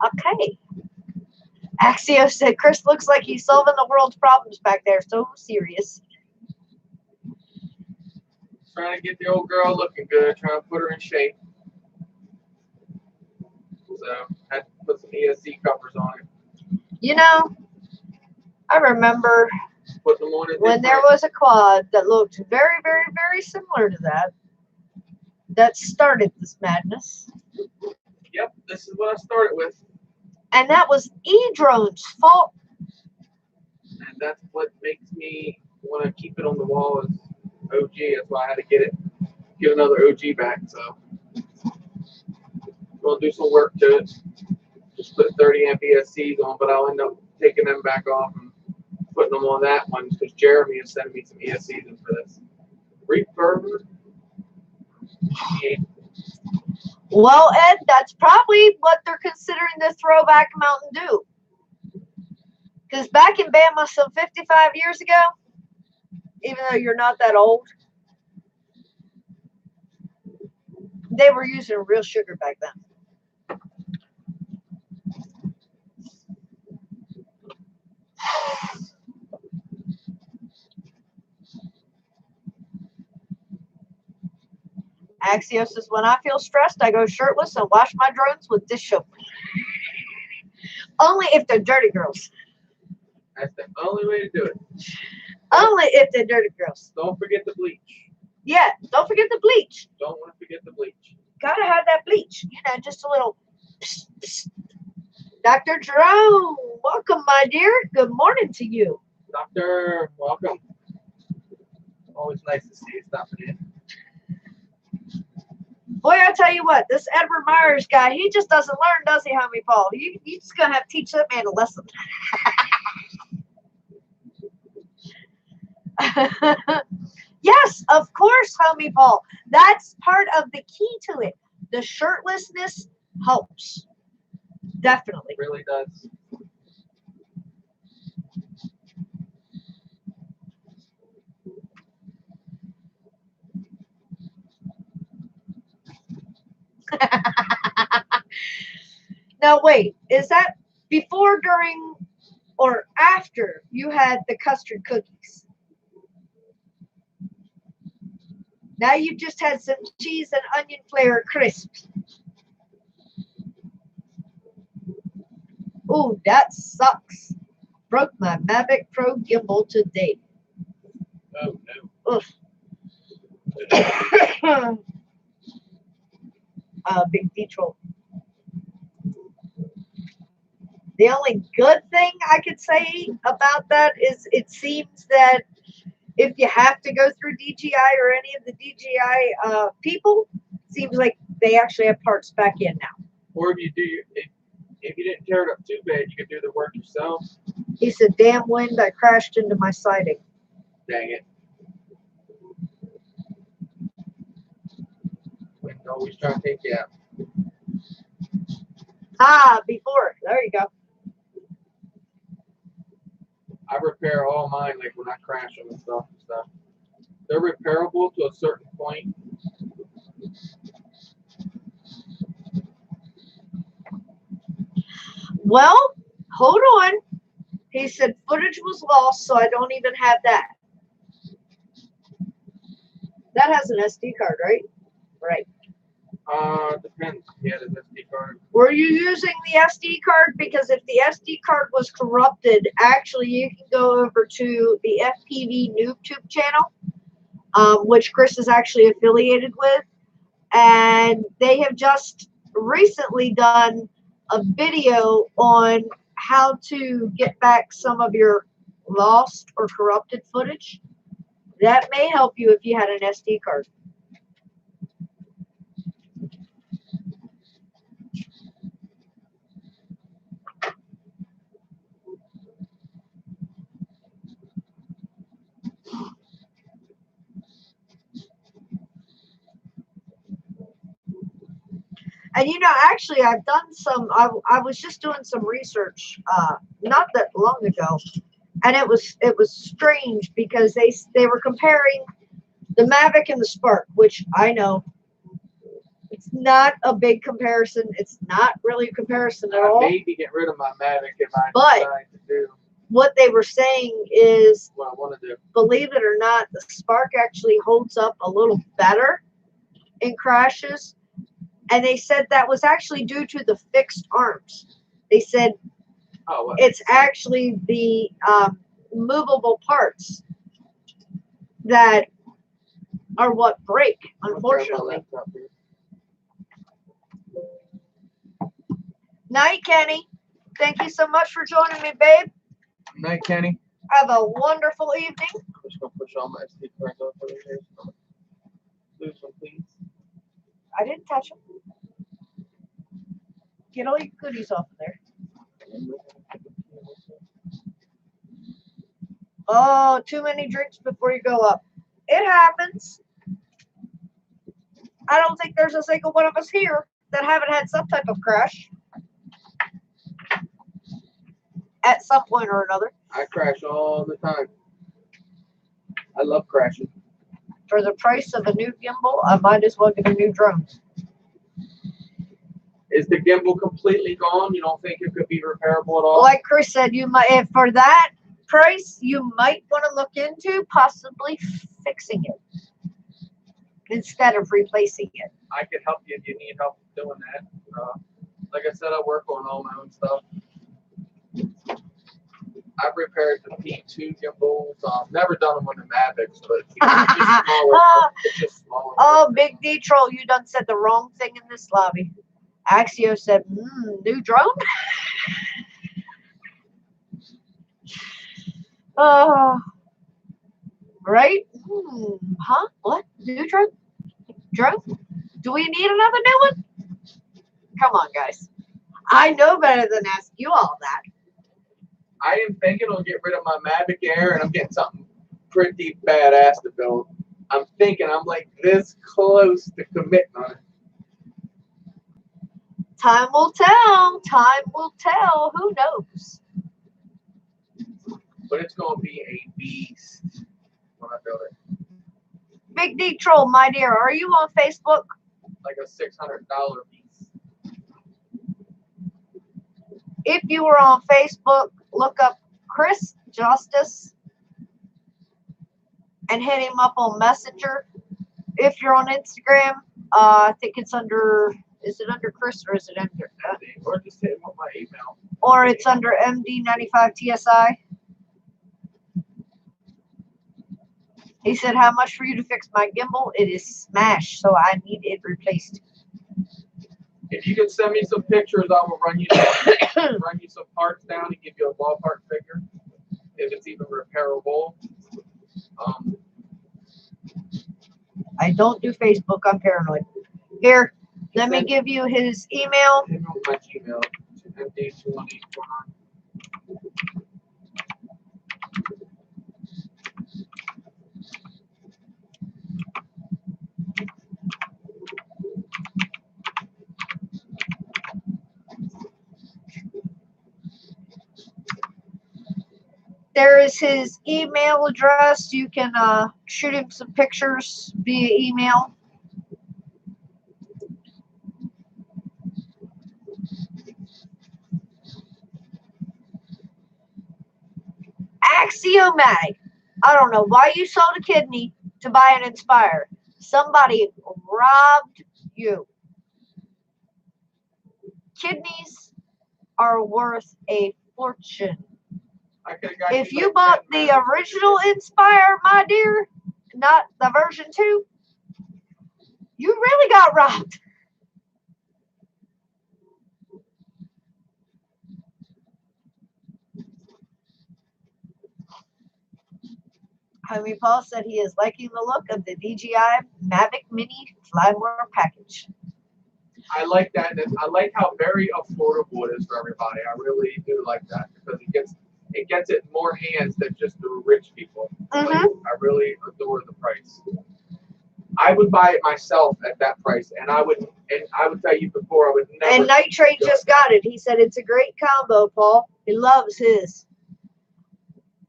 okay. Axio said, Chris looks like he's solving the world's problems back there. So serious. trying to get the old girl looking good, trying to put her in shape. So had to put some ESC covers on it. You know, I remember Put them on it when there was a quad that looked very, very, very similar to that started this madness. Yep, this is what I started with. And that was E-Drone's fault. And that's what makes me want to keep it on the wall as OG. That's why I had to get another OG back. So we'll do some work to it. Just put 30 amp ESCs on, but I'll end up taking them back off and putting them on that one because Jeremy is sending me some ESCs in for this. Reverb. Yeah. Well, Ed, that's probably what they're considering the throwback Mountain Dew. Because back in Bama some 55 years ago, even though you're not that old, they were using real sugar back then. Axios says, when I feel stressed, I go shirtless and wash my drones with dish soap. Only if they're dirty girls. That's the only way to do it. Only if they're dirty girls. Don't forget the bleach. Yeah, don't forget the bleach. Don't want to forget the bleach. Gotta have that bleach. You know, just a little. Psst, psst. Dr. Jerome, welcome, my dear. Good morning to you. Doctor, welcome. Always nice to see you stopping in. Boy, I tell you what, this Edward Myers guy, he just doesn't learn, does he, Homie Paul? You just gonna have to teach that man a lesson. Yes, of course, Homie Paul. That's part of the key to it. The shirtlessness helps. Definitely. It really does. Now, wait, is that before, during, or after you had the custard cookies? Now you've just had some cheese and onion flavored crisps. Ooh, that sucks. Broke my Mavic Pro gimbal today. Oh, no. Ugh. Big Detroit. The only good thing I could say about that is it seems that if you have to go through DJI or any of the DJI people, seems like they actually have parts back in now. Or if you do, if you didn't tear it up too bad, you could do the work yourself. He said, damn wind, I crashed into my siding. Dang it. Wind always trying to take you out. Ah, before. There you go. I repair all mine, like when I crash them and stuff. They're repairable to a certain point. Well, hold on. He said footage was lost, so I don't even have that. That has an SD card, right? Right. Depends. Yeah, the SD card. Were you using the SD card? Because if the SD card was corrupted, actually you can go over to the FPV NoobTube channel, which Chris is actually affiliated with, and they have just recently done a video on how to get back some of your lost or corrupted footage. That may help you if you had an SD card. And you know, actually, I've done some. I was just doing some research not that long ago, and it was strange because they were comparing the Mavic and the Spark, which I know it's not a big comparison. It's not really a comparison at all. Maybe get rid of my Mavic if I But decide to do what they were saying is, what I want to do. believe it or not, the Spark actually holds up a little better in crashes. And they said that was actually due to the fixed arms. They said it's actually the movable parts that are what break, unfortunately. Night, Kenny. Thank you so much for joining me, babe. Night, Kenny. Have a wonderful evening. I'm just going to push all my SD cards off over here. Lose one, please. I didn't touch them. Get all your goodies off of there. Oh, too many drinks before you go up. It happens. I don't think there's a single one of us here that haven't had some type of crash at some point or another. I crash all the time. I love crashing. For the price of a new gimbal, I might as well get a new drone. Is the gimbal completely gone? You don't think it could be repairable at all? Like Chris said, you might, if for that price, you might want to look into possibly fixing it. instead of replacing it. I could help you if you need help doing that. Like I said, I work on all my own stuff. I've repaired the P2 gimbals. Never done them on the Mavics, but it's just smaller. It's just smaller. Oh, Big D Troll, you done said the wrong thing in this lobby. Axio said, new drone? Oh, right? Huh? What? New drone? Drone? Do we need another new one? Come on, guys. I know better than ask you all that. I am thinking I'll get rid of my Mavic Air, and I'm getting something pretty badass to build. I'm thinking I'm like this close to committing on it. Time will tell. Time will tell. Who knows? But it's going to be a beast when I build it. Big D Troll, my dear, are you on Facebook? Like a $600 piece. If you were on Facebook, look up Chris Justice and hit him up on Messenger. If you're on Instagram, I think it's under, is it under Chris or is it under, Or just hit him with my email. or it's under MD95TSI? He said, how much for you to fix my gimbal? It is smashed, so I need it replaced. If you can send me some pictures, I will run you some parts down and give you a ballpark figure. If it's even repairable. I don't do Facebook. I'm paranoid. Here, let me give you his email. Hit me with my Gmail. MD21849. There is his email address. You can shoot him some pictures via email. Axiomatic. I don't know why you sold a kidney to buy an Inspire. Somebody robbed you. Kidneys are worth a fortune. If you bought the original Inspire, my dear, not the version 2, you really got robbed. Homie Paul said he is liking the look of the DJI Mavic Mini Flyware package. I like that. And I like how very affordable it is for everybody. I really do like that because it gets it more hands than just the rich people. Like, I really adore the price. I would buy it myself at that price, and I would tell you before I would never. And Nitrate just got it. He said it's a great combo, Paul. He loves his.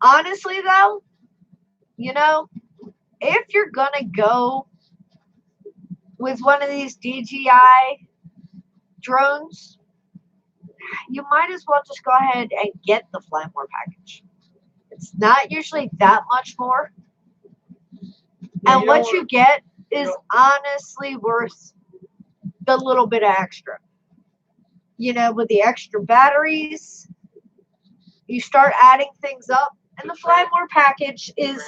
Honestly, though, you know, if you're gonna go with one of these DJI drones, you might as well just go ahead and get the Flyware package. It's not usually that much more. And what you get is honestly worth the little bit of extra. You know, with the extra batteries, you start adding things up, and the Flyware package is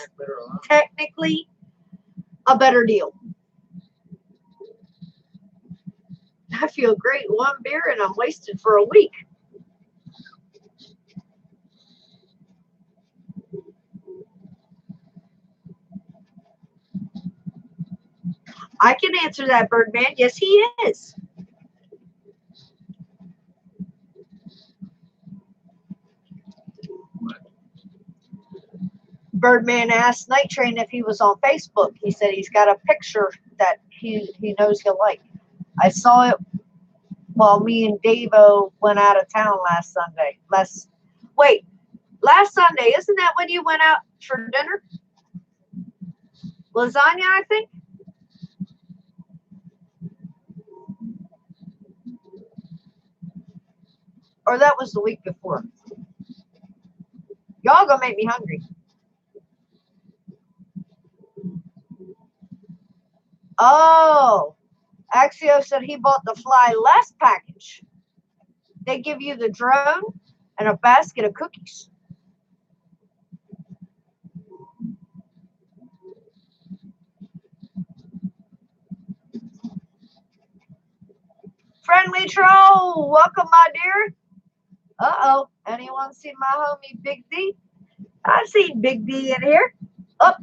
technically a better deal. I feel great. One beer and I'm wasted for a week. I can answer that, Birdman. Yes, he is. Birdman asked Night Train if he was on Facebook. He said he's got a picture that he knows he'll like. I saw it while me and Davo went out of town last Sunday. Last Sunday. Isn't that when you went out for dinner? Lasagna, I think. Or that was the week before. Y'all gonna make me hungry. Oh, Axio said he bought the Fly Less package. They give you the drone and a basket of cookies. Friendly Troll, welcome, my dear. Uh-oh, anyone see my homie Big D? I've seen Big D in here. Oh.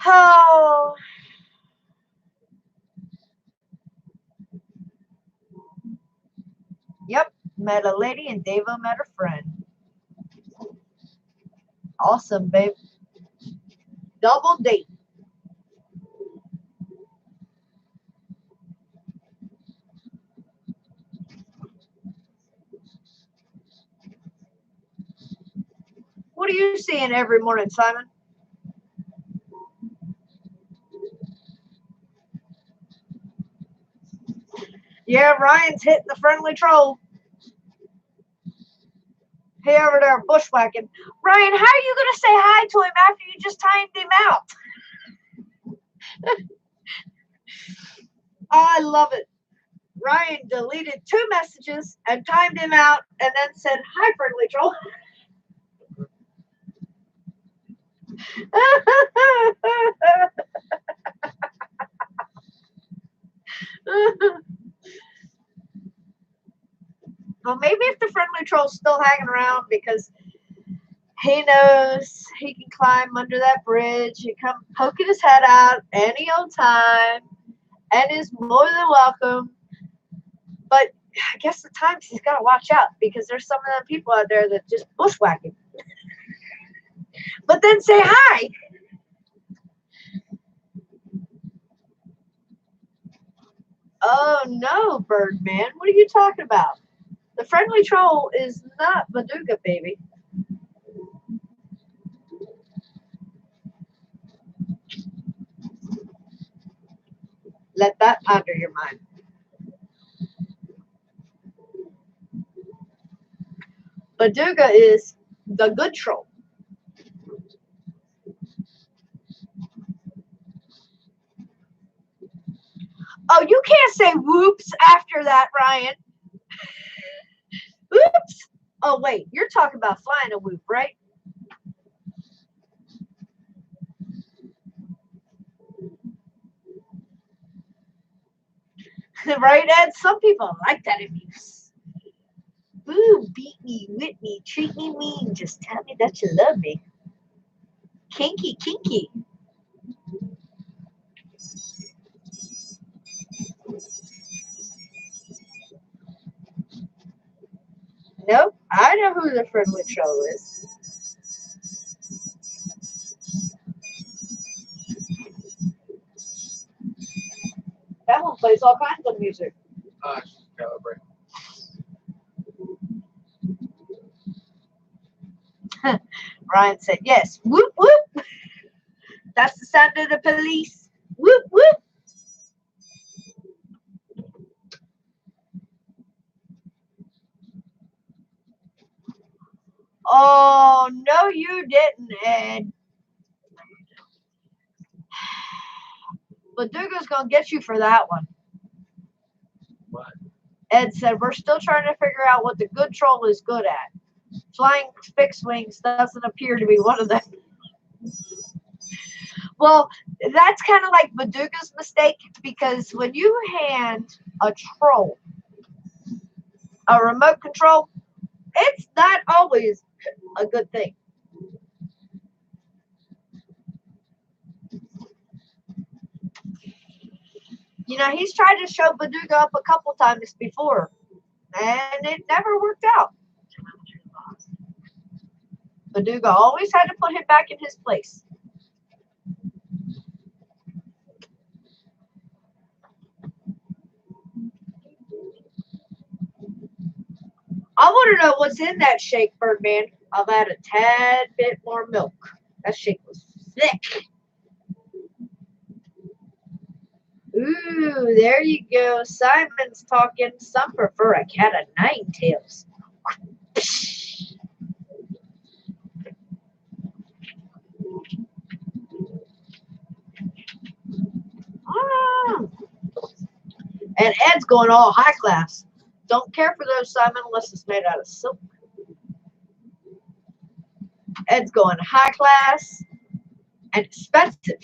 Oh. Yep, met a lady and Davo met a friend. Awesome, babe. Double date. What are you seeing every morning, Simon? Yeah, Ryan's hitting the Friendly Troll. Hey, over there bushwhacking. Ryan, how are you going to say hi to him after you just timed him out? I love it. Ryan deleted 2 messages and timed him out and then said, hi, Friendly Troll. Well, maybe if the Friendly Troll's still hanging around because he knows he can climb under that bridge. He come poking his head out any old time and is more than welcome. But I guess the times he's got to watch out because there's some of them people out there that just bushwhacking. But then say hi. Oh no, Birdman. What are you talking about? The Friendly Troll is not Maduga, baby. Let that ponder your mind. Maduga is the good troll. Oh, you can't say whoops after that, Ryan. Oops. Oh, wait. You're talking about flying a whoop, right? Right, Ed? Some people like that abuse. Ooh, beat me, whip me, treat me mean. Just tell me that you love me. Kinky, kinky. Nope. I know who the Friendly Troll is. That one plays all kinds of music. Calibrate. Ryan said, yes. Whoop, whoop. That's the sound of the police. Whoop, whoop. Oh, no, you didn't, Ed. Maduga's going to get you for that one. What? Ed said, we're still trying to figure out what the good troll is good at. Flying fixed wings doesn't appear to be one of them. Well, that's kind of like Maduga's mistake because when you hand a troll a remote control, it's not always a good thing. You know, he's tried to show Maduga up a couple times before, and it never worked out. Maduga always had to put him back in his place. I want to know what's in that shake, Birdman. I'll add a tad bit more milk. That shake was thick. Ooh, there you go. Simon's talking. Some prefer a cat of 9 tails. And Ed's going all high class. Don't care for those, Simon, unless it's made out of silk. Ed's going high class and expensive.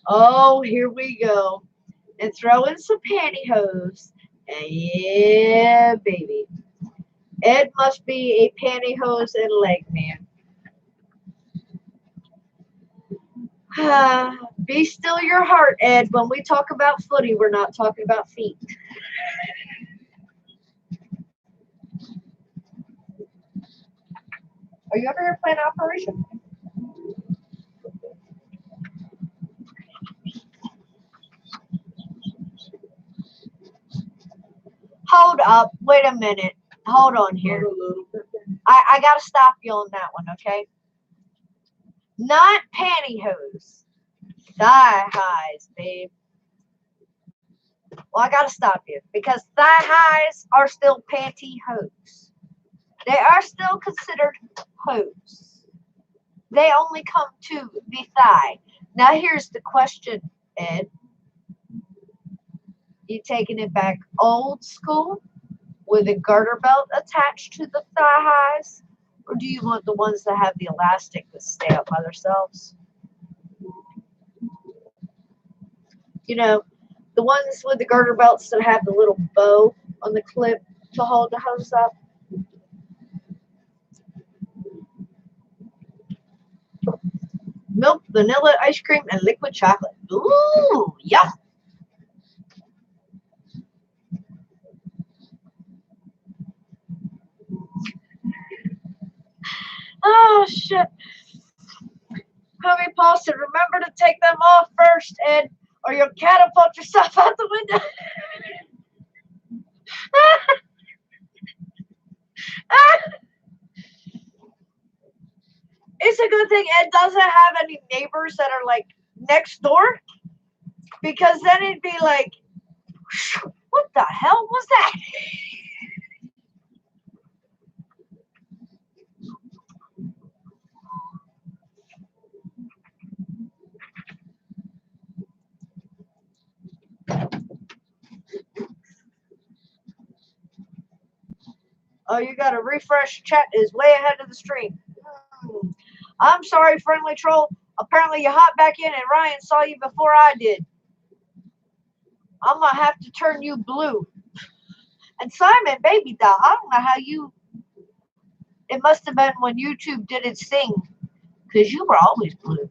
Oh, here we go. And throw in some pantyhose. And yeah, baby. Ed must be a pantyhose and leg man. Be still your heart, Ed. When we talk about footy, we're not talking about feet. Are you ever here playing Operation? Hold up. Wait a minute. Hold on here. I got to stop you on that one, okay? Not pantyhose. Thigh highs, babe. Well, I got to stop you because thigh highs are still pantyhose. They are still considered hose. They only come to the thigh. Now, here's the question, Ed. You taking it back old school with a garter belt attached to the thigh highs? Or do you want the ones that have the elastic that stay up by themselves? You know, the ones with the garter belts that have the little bow on the clip to hold the hose up. Milk, vanilla ice cream, and liquid chocolate. Ooh, yum. Oh, shit. Homie Paul said, remember to take them off first, Ed, or you'll catapult yourself out the window. It's a good thing Ed doesn't have any neighbors that are like next door, because then it'd be like, what the hell was that? Oh, you got to refresh. Chat is way ahead of the stream. I'm sorry, friendly troll. Apparently you hopped back in and Ryan saw you before I did. I'm going to have to turn you blue. And Simon, baby doll, I don't know how you... It must have been when YouTube did its thing, because you were always blue.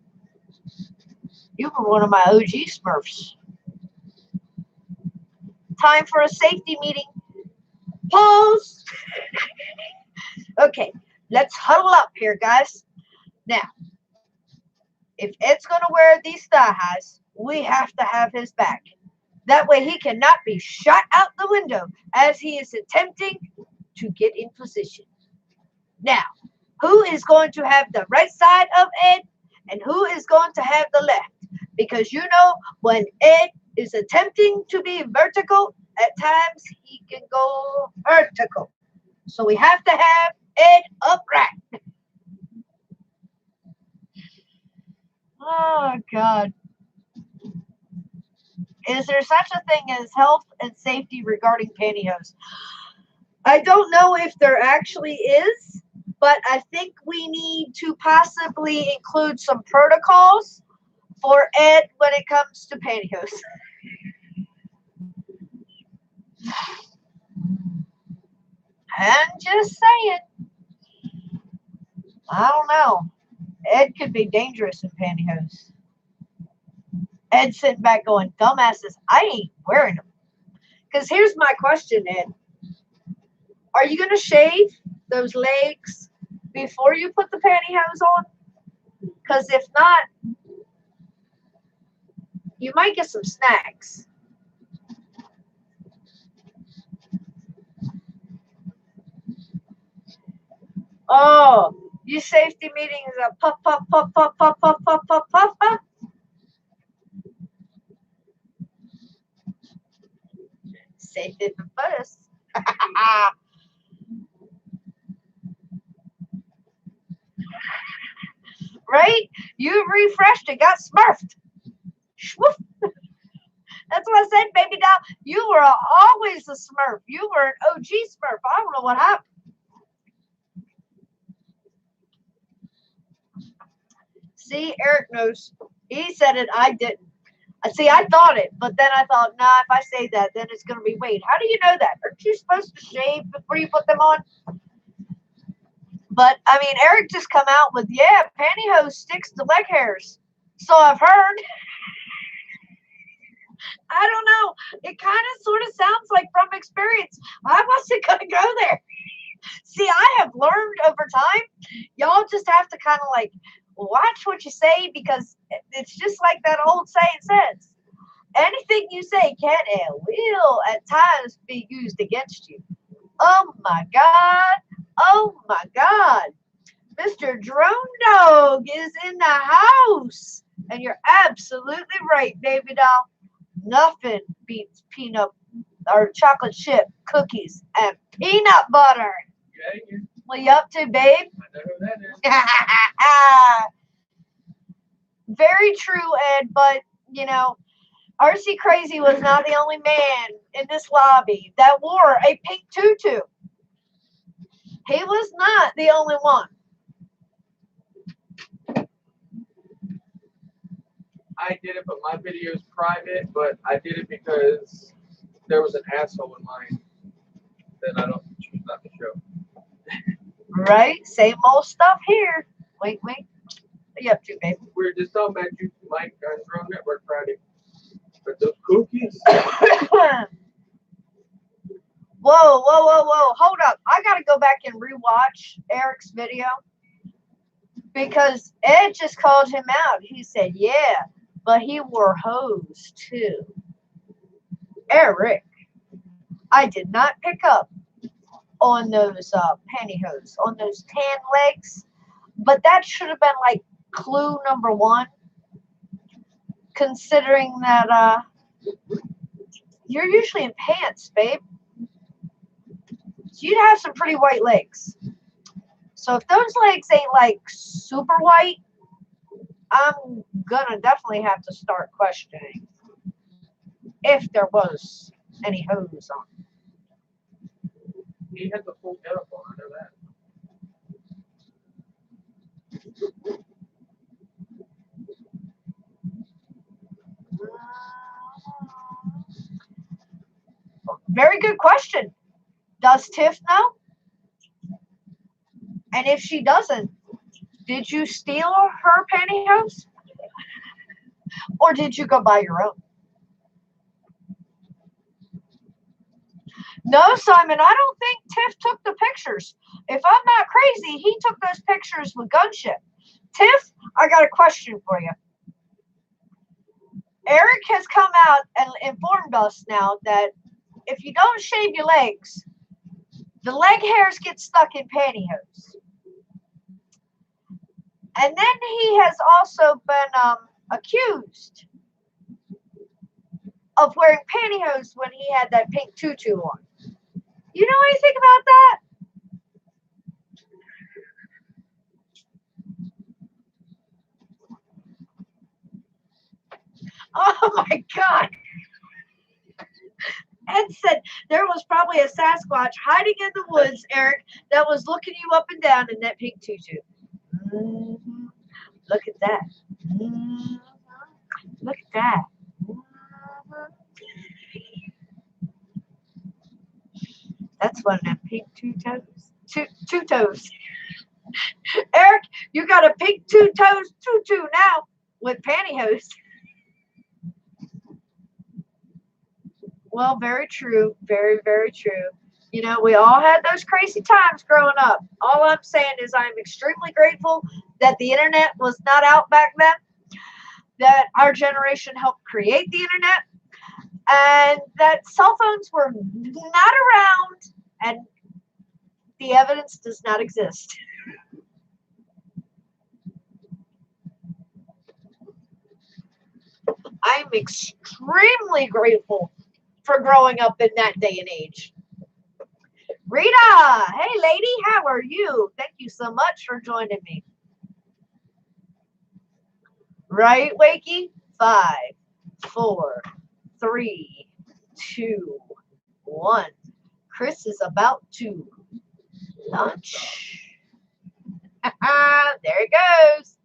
You were one of my OG Smurfs. Time for a safety meeting. Pause. Okay, let's huddle up here, guys. Now, if Ed's going to wear these thigh highs, we have to have his back. That way he cannot be shot out the window as he is attempting to get in position. Now, who is going to have the right side of Ed and who is going to have the left? Because you know, when Ed is attempting to be vertical, at times he can go vertical. So we have to have Ed upright. Oh, God. Is there such a thing as health and safety regarding pantyhose? I don't know if there actually is, but I think we need to possibly include some protocols for Ed when it comes to pantyhose. I'm just saying. I don't know. Ed could be dangerous in pantyhose. Ed sitting back going, dumbasses, I ain't wearing them. Because here's my question, Ed. Are you going to shave those legs before you put the pantyhose on? Because if not, you might get some snags. Oh, your safety meeting is a puff, puff, puff, puff, puff, puff, puff, puff, puff, puff. Safe it first. Right? You refreshed it, got smurfed. Swoof. That's what I said, baby doll. You were always a Smurf. You were an OG Smurf. I don't know what happened. See, Eric knows. He said it. I didn't. See, I thought it, but then I thought, nah, if I say that, then it's going to be, wait, how do you know that? Aren't you supposed to shave before you put them on? But, I mean, Eric just come out with, yeah, pantyhose sticks to leg hairs. So I've heard. I don't know. It kind of sort of sounds like from experience. I wasn't going to go there. See, I have learned over time. Y'all just have to kind of like watch what you say because it's just like that old saying says. Anything you say can and will at times be used against you. Oh my God. Oh my God. Mr. Drone Dog is in the house. And you're absolutely right, baby doll. Nothing beats peanut or chocolate chip cookies and peanut butter. Yeah, What you up to, babe? I know who that is. Very true, Ed, but you know, RC Crazy was not the only man in this lobby that wore a pink tutu. He was not the only one. I did it, but my video is private, but I did it because there was an asshole in mine that I don't choose not to show. Right? Same old stuff here. Wait. What you up to, babe? We were just talking about you, Mike, on Drone Network Friday. But those cookies. Whoa. Hold up. I got to go back and rewatch Eric's video because Ed just called him out. He said, yeah, but he wore hose too. Eric, I did not pick up on those pantyhose, on those tan legs, but that should have been like clue number one, considering that you're usually in pants, babe. So you'd have some pretty white legs. So if those legs ain't like super white, I'm gonna definitely have to start questioning if there was any hose on. He had the full getup on, I know that. Very good question. Does Tiff know? And if she doesn't, did you steal her pantyhose? Or did you go buy your own? No, Simon, I don't think Tiff took the pictures. If I'm not crazy, he took those pictures with Gunship. Tiff, I got a question for you. Eric has come out and informed us now that if you don't shave your legs, the leg hairs get stuck in pantyhose. And then he has also been accused of wearing pantyhose when he had that pink tutu on. You know anything about that? Oh my God. Ed said there was probably a Sasquatch hiding in the woods, Eric, that was looking you up and down in that pink tutu. Mm-hmm. Look at that. Mm-hmm. Look at that. Mm-hmm. That's one of them pink two toes. Eric, you got a pink tutu now with pantyhose. Well, very true. Very, very true. You know, we all had those crazy times growing up. All I'm saying is I'm extremely grateful that the internet was not out back then, that our generation helped create the internet, and that cell phones were not around, and the evidence does not exist. I'm extremely grateful for growing up in that day and age. Rita, hey lady, how are you? Thank you so much for joining me. Right, Wakey? 5, 4, 3, 2, 1. Chris is about to launch. There it goes.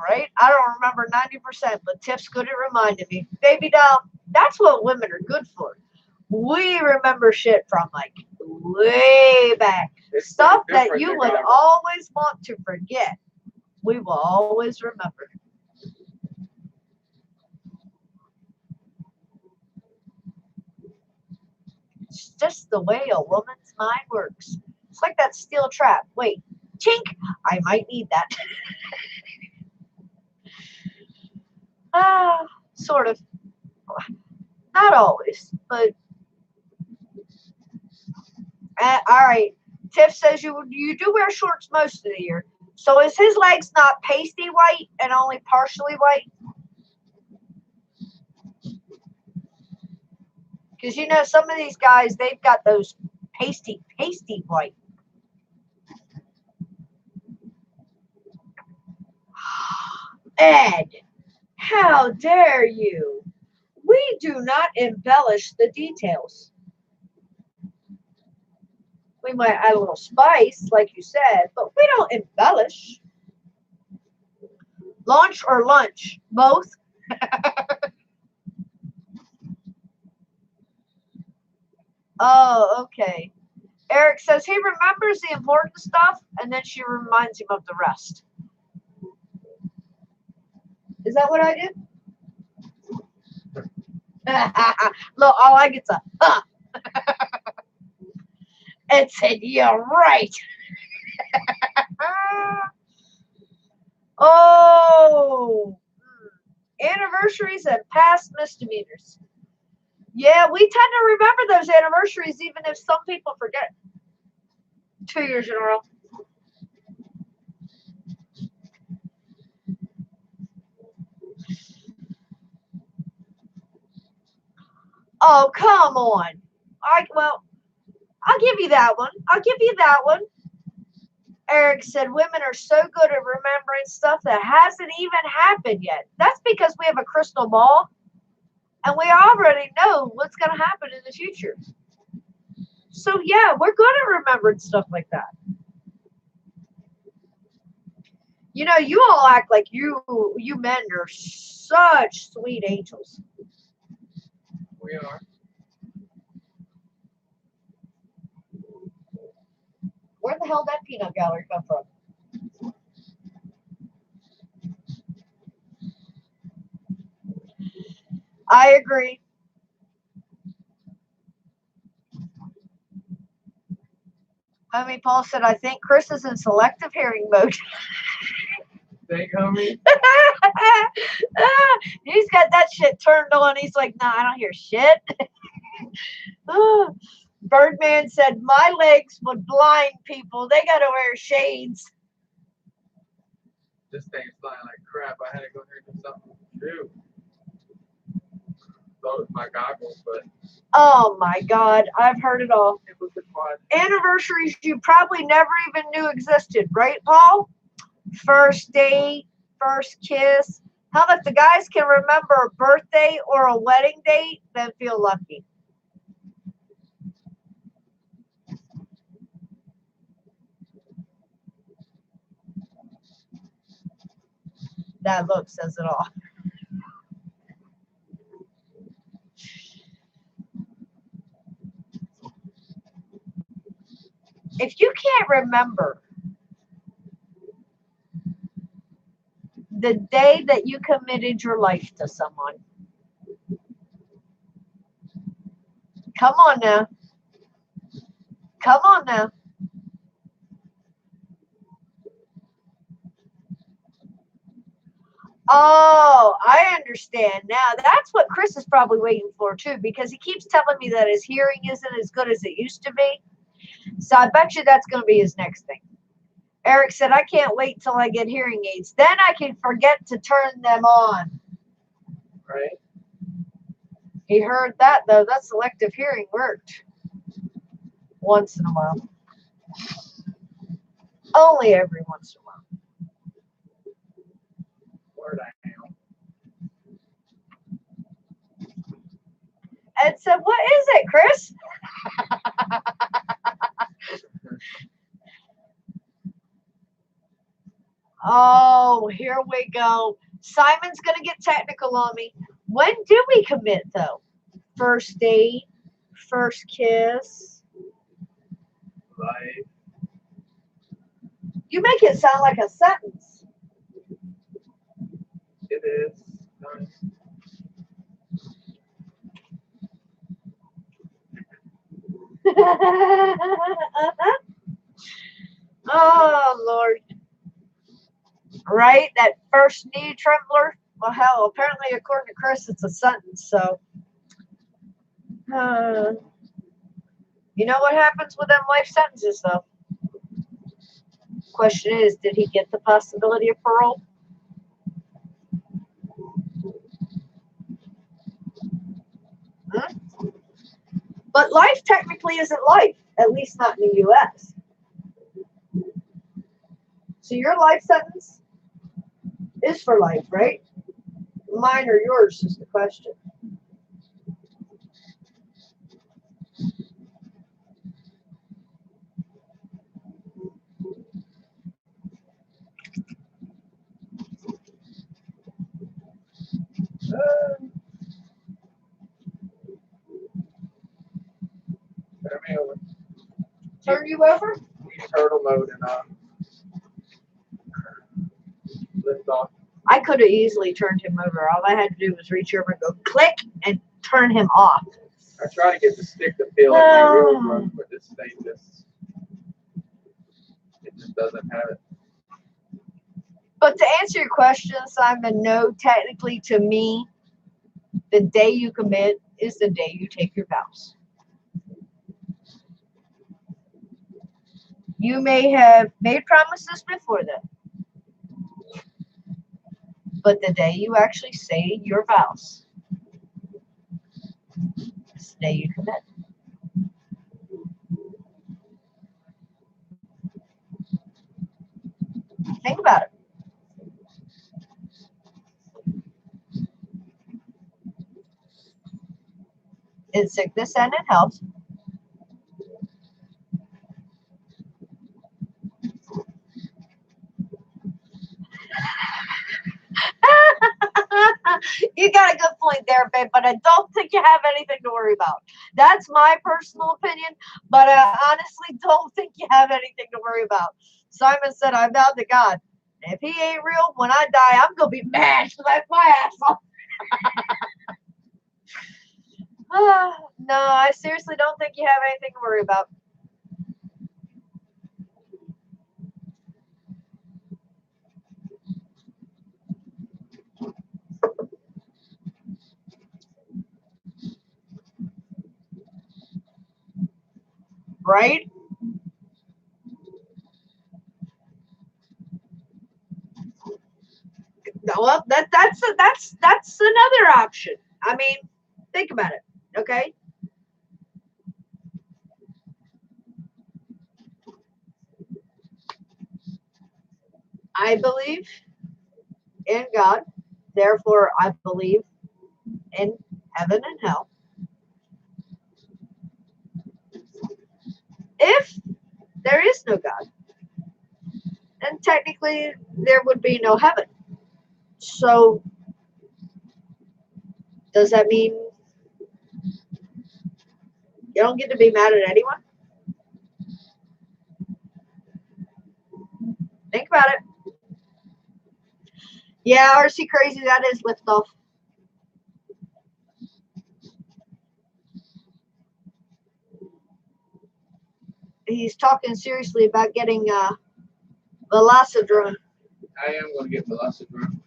Right? I don't remember 90%, but Tiff's good at reminding me. Baby doll, that's what women are good for. We remember shit from like way back. It's Stuff that different you than would God. always want to forget. We will always remember. It's just the way a woman's mind works. It's like that steel trap. Wait, chink. I might need that. Sort of. Not always, but all right. Tiff says you do wear shorts most of the year. So is his legs not pasty white and only partially white? Because you know some of these guys, they've got those pasty white. Ed, how dare you? We do not embellish the details. We might add a little spice, like you said, but we don't embellish. Launch or lunch? Both. Oh, okay. Eric says he remembers the important stuff, and then she reminds him of the rest. Is that what I did? Look, all I get's a huh. It said, "You're right." Oh, anniversaries and past misdemeanors. Yeah, we tend to remember those anniversaries, even if some people forget. 2 years in a row. Oh, come on. I'll give you that one. I'll give you that one. Eric said women are so good at remembering stuff that hasn't even happened yet. That's because we have a crystal ball and we already know what's going to happen in the future. So, yeah, we're good at remembering stuff like that. You know, you all act like you men are such sweet angels. We are. Where the hell did that peanut gallery come from? I agree. Homie Paul said, I think Chris is in selective hearing mode. Think, homie? He's got that shit turned on. He's like, nah, I don't hear shit. Birdman said, my legs would blind people. They got to wear shades. This thing's flying like crap. I had to go here and do something. Shoot. Thought it was my goggles, but Oh my God. I've heard it all. it was the quad. Anniversaries you probably never even knew existed, right, Paul? First date, first kiss. Hell, if the guys can remember a birthday or a wedding date, then feel lucky. That look says it all. If you can't remember the day that you committed your life to someone, come on now. Come on now. Oh, I understand now. That's what Chris is probably waiting for too, because he keeps telling me that his hearing isn't as good as it used to be. So I bet you that's going to be his next thing. Eric said, I can't wait till I get hearing aids. Then I can forget to turn them on. Right? He heard that, though. That selective hearing worked. Once in a while. Only every once in a while. Word I am. Ed said, what is it, Chris? Oh, here we go. Simon's going to get technical on me. When do we commit, though? First date? First kiss? Life. You make it sound like a sentence. It is. Oh, Lord. Right? That first knee trembler? Well, hell, apparently, according to Chris, it's a sentence. So, you know what happens with them life sentences, though? Question is, did he get the possibility of parole? But life technically isn't life, at least not in the U.S. So your life sentence is for life, right? Mine or yours is the question. Turn me over. Turn you over? Use turtle mode and lift off. I could have easily turned him over. All I had to do was reach over and go click and turn him off. I try to get the stick to feel like my real growth, but this thing just doesn't have it. But to answer your question, Simon, no, technically to me, the day you commit is the day you take your vows. You may have made promises before then, but the day you actually say your vows is the day you commit. Think about it. In sickness and in health. You got a good point there, babe, but I don't think you have anything to worry about. That's my personal opinion, but I honestly don't think you have anything to worry about. Simon said, I vowed to God, if he ain't real, when I die, I'm going to be mad to laugh my ass off. No, I seriously don't think you have anything to worry about. Right? Well, that's another option. I mean, think about it. Okay. I believe in God, therefore I believe in heaven and hell. If there is no God, then technically there would be no heaven. So does that mean you don't get to be mad at anyone? Think about it. Yeah, RC Crazy, that is liftoff. He's talking seriously about getting Velocidrone. I am going to get Velocidrone.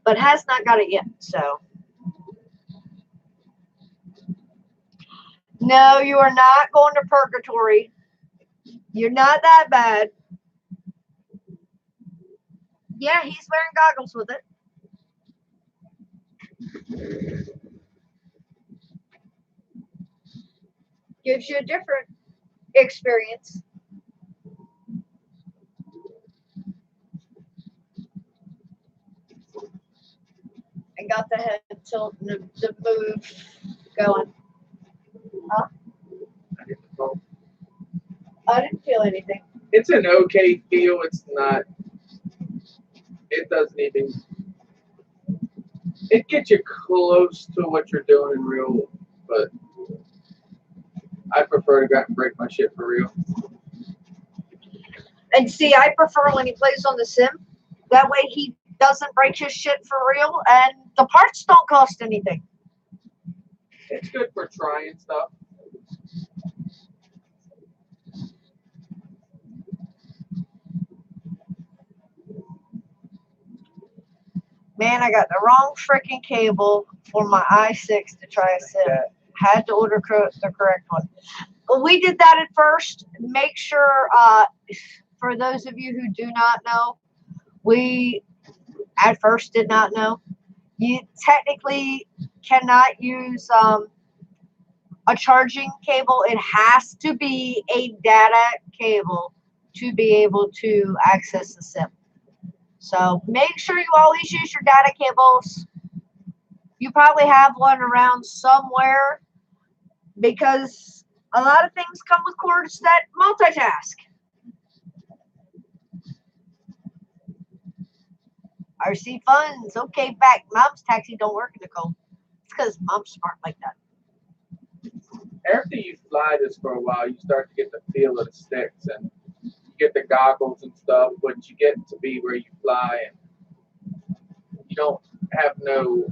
But has not got it yet, so. No, you are not going to purgatory. You're not that bad. Yeah, he's wearing goggles with it. Gives you a different experience. the head tilt and the move going. I didn't know. I didn't feel anything. It's an okay feel. It's not. It doesn't even. It gets you close to what you're doing in real, but I prefer to go out and break my shit for real. And see, I prefer when he plays on the sim. That way he doesn't break his shit for real, and the parts don't cost anything. It's good for trying stuff. Man, I got the wrong freaking cable for my i6 to try a sim. Had to order the correct one. Well, we did that at first. Make sure, for those of you who do not know, we at first did not know. You technically cannot use a charging cable. It has to be a data cable to be able to access the sim. So make sure you always use your data cables. You probably have one around somewhere because a lot of things come with cords that multitask. RC funds. Okay, back. Mom's taxi don't work, Nicole. It's because mom's smart like that. After you fly this for a while, you start to get the feel of the sticks and you get the goggles and stuff, but you get to be where you fly and you don't have no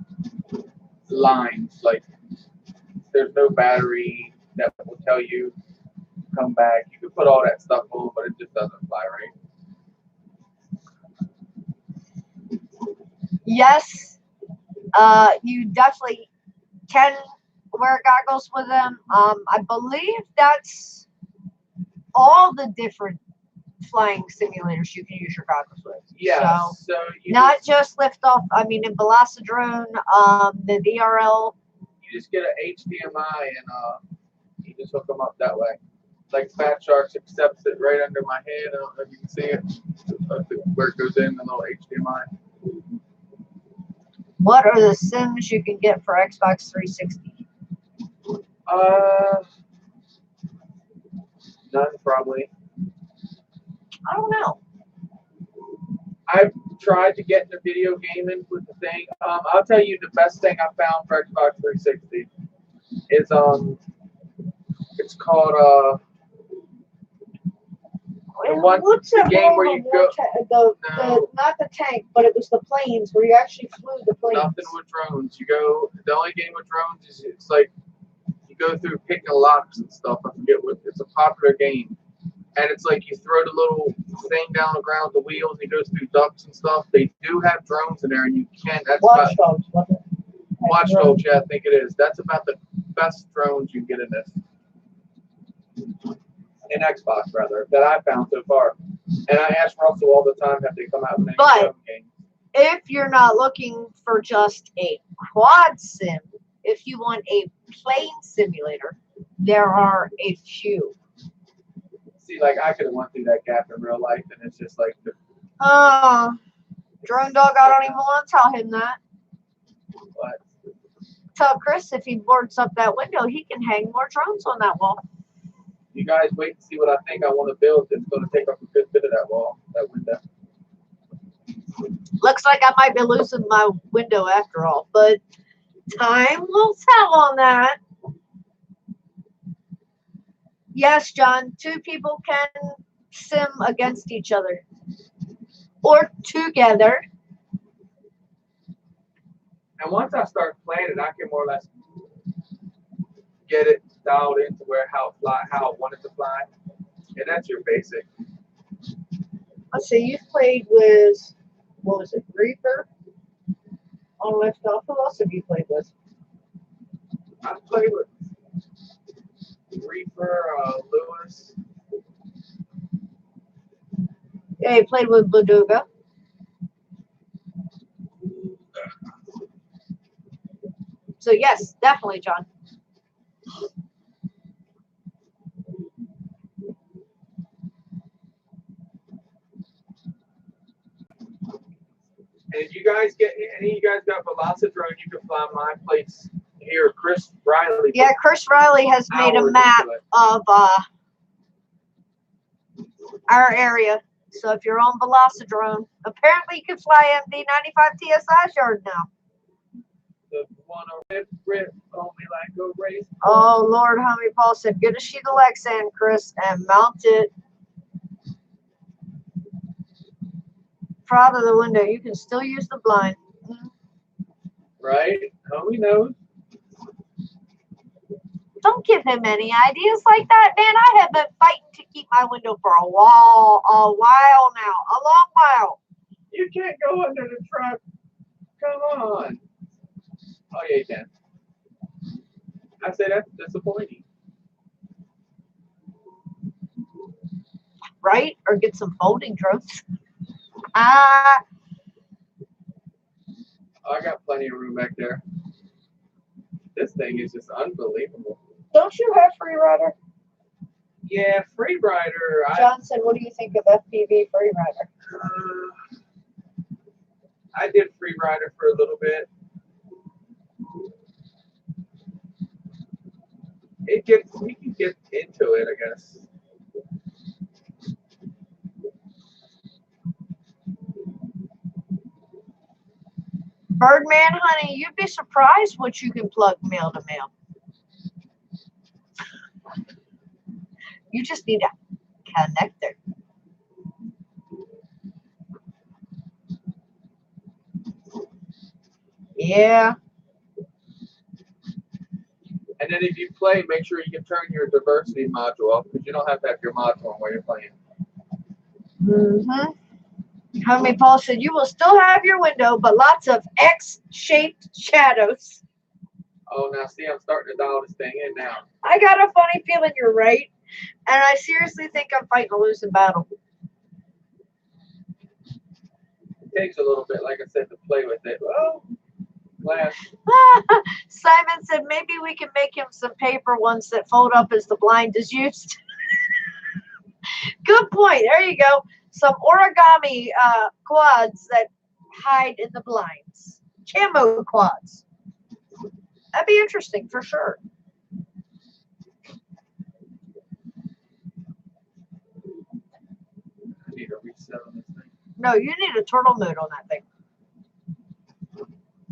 lines. Like, there's no battery that will tell you come back. You can put all that stuff on, but it just doesn't fly right. Yes, you definitely can wear goggles with them. I believe that's all the different flying simulators you can use your goggles with. Yeah, So, so you not just liftoff. I mean, in Velocidrone, the VRL. you just get an HDMI and you just hook them up that way. Like Fat Sharks accepts it right under my head. I don't know if you can see it. Where it goes in, the little HDMI. What are the sims you can get for Xbox 360? None probably. I don't know. I've tried to get into video gaming with the thing. I'll tell you the best thing I found for Xbox 360 is it's called What's that game one where you go. the not the tank, but it was the planes where you actually flew the planes. Nothing with drones. You go. The only game with drones is it's like you go through picking locks and stuff. I forget what. It's a popular game, and it's like you throw the little thing down the ground, the wheels, and it goes through ducts and stuff. They do have drones in there, and you can't. That's Watch Dogs, wasn't it? Watch Dogs. Yeah, I think it is. That's about the best drones you get in this. In Xbox, rather, that I found so far. And I ask Russell all the time, have they come out with any drone games? If you're not looking for just a quad sim, if you want a plane simulator, there are a few. See, like, I could have went through that gap in real life, and it's just like... Drone Dog, I don't even want to tell him that. What? Tell Chris if he boards up that window, he can hang more drones on that wall. You guys wait and see what I think I want to build. It's going to take up a good bit of that wall, that window. Looks like I might be losing my window after all, but time will tell on that. Yes, John, two people can sim against each other or together. And once I start playing it, I can more or less get it dialed into how I want it to fly. And that's your basic. Let's see, you've played with, what was it, Reaper on Liftoff? Who else have you played with? I've played with Reaper, Lewis. Yeah, you played with Baduga. So yes, definitely, John. And if you guys get any of you guys got Velocidrone, you can fly my place here. Chris Riley. Yeah, Chris Riley has made a hours map into it. of our area. So if you're on Velocidrone, apparently you can fly MD 95 TSI yard now. The one rip on me like a race. Oh Lord, how many Paul said, get a sheet of Lexan, Chris, and mount it proud of the window. You can still use the blind. Right? Homie knows. Don't give him any ideas like that, man. I have been fighting to keep my window for a while now, a long while. You can't go under the truck. Come on. Oh yeah, you can. I say that's disappointing. Right? Or get some folding drones. I got plenty of room back there. This thing is just unbelievable. Don't you have Free Rider? Yeah, Free Rider. John said, what do you think of FPV Free Rider? I did Free Rider for a little bit. We can get into it, I guess. Birdman, honey, you'd be surprised what you can plug mail to mail. You just need a connector. Yeah. And then if you play, make sure you can turn your diversity module off because you don't have to have your module on while you're playing. Mm-hmm. Homie Paul said, you will still have your window, but lots of X-shaped shadows. Oh, now see, I'm starting to dial this thing in now. I got a funny feeling you're right, and I seriously think I'm fighting a losing battle. It takes a little bit, like I said, to play with it. Oh, glass. Simon said, maybe we can make him some paper ones that fold up as the blind is used. Good point. There you go. Some origami quads that hide in the blinds. Camo quads. That'd be interesting for sure. I need a reset on this thing. No, you need a turtle mode on that thing.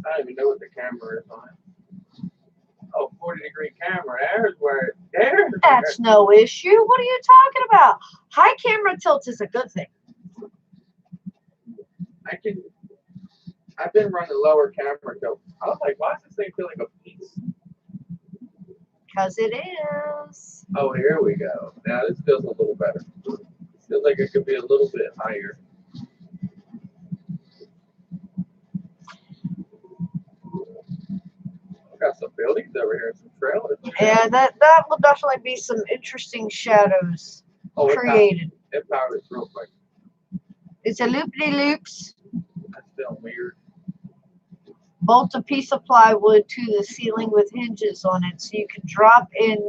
I don't even know what the camera is on it. Oh, 40-degree camera. There's That's no issue. What are you talking about? High camera tilt is a good thing. I've been running lower camera tilt. I was like, why is this thing feeling a piece? Because it is. Oh, here we go. Now this feels a little better. Feels like it could be a little bit higher. Got some buildings over here, some trailers. Yeah, that will definitely be some interesting shadows created. It powered this real quick. It's a loop-de-loops. That's feeling weird. Bolt a piece of plywood to the ceiling with hinges on it so you can drop it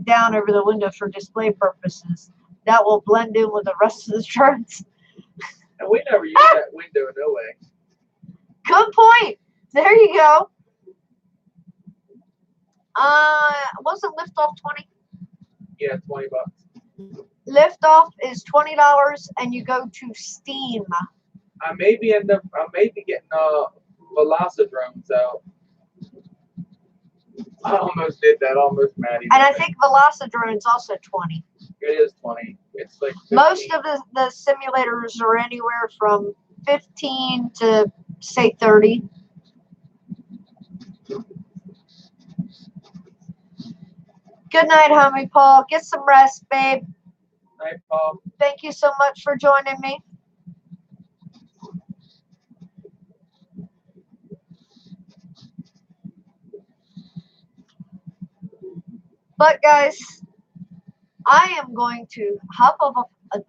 down over the window for display purposes. That will blend in with the rest of the charts. And we never used that window, no way. Good point. There you go. Wasn't liftoff 20? Yeah, $20. Liftoff is $20, and you go to Steam. I may be getting Velocidrones out. I almost did that, almost Maddie. And I think Velocidrone's also 20. It is 20. It's like 15. Most of the simulators are anywhere from 15 to say 30. Good night, homie Paul. Get some rest, babe. Night, Paul. Thank you so much for joining me. But guys, I am going to hop off. Did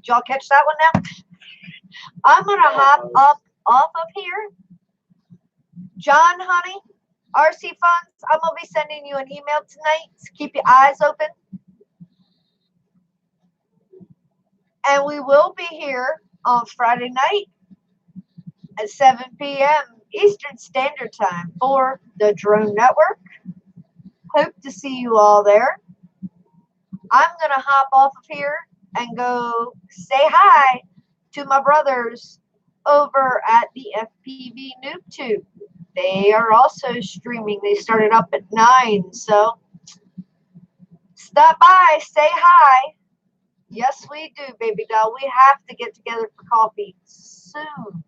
y'all catch that one now? I'm gonna hop up off of here. John, honey, RC Funds, I'm going to be sending you an email tonight. So keep your eyes open. And we will be here on Friday night at 7 p.m. Eastern Standard Time for the Drone Network. Hope to see you all there. I'm going to hop off of here and go say hi to my brothers over at the FPV Noob Tube. They are also streaming. They started up at 9, so stop by, say hi. Yes, we do, baby doll. We have to get together for coffee soon.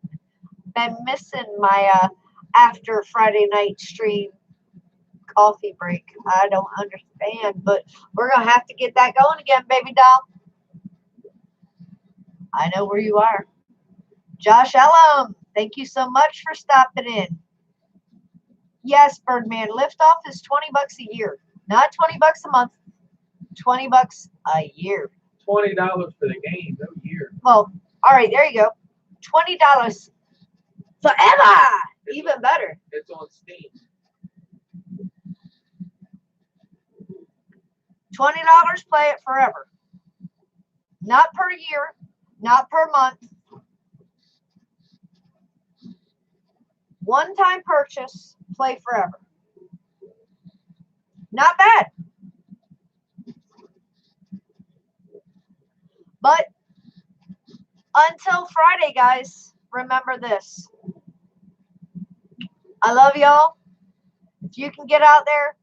Been missing my after Friday night stream coffee break. I don't understand, but we're going to have to get that going again, baby doll. I know where you are. Josh Ellum, thank you so much for stopping in. Yes, Birdman, liftoff is $20 a year. Not $20 a month, $20 a year. $20 for the game, no year. Well, all right, there you go. $20 forever. Even better. It's on Steam. $20, play it forever. Not per year, not per month. One-time purchase, play forever. Not bad. But until Friday, guys, remember this. I love y'all. If you can get out there,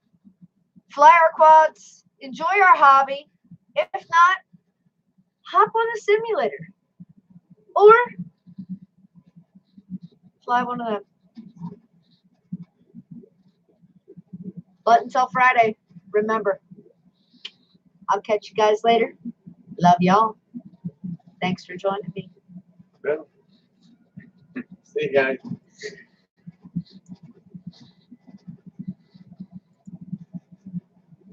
fly our quads, enjoy our hobby. If not, hop on a simulator or fly one of them. But until Friday, remember, I'll catch you guys later. Love y'all. Thanks for joining me. Well, see you guys.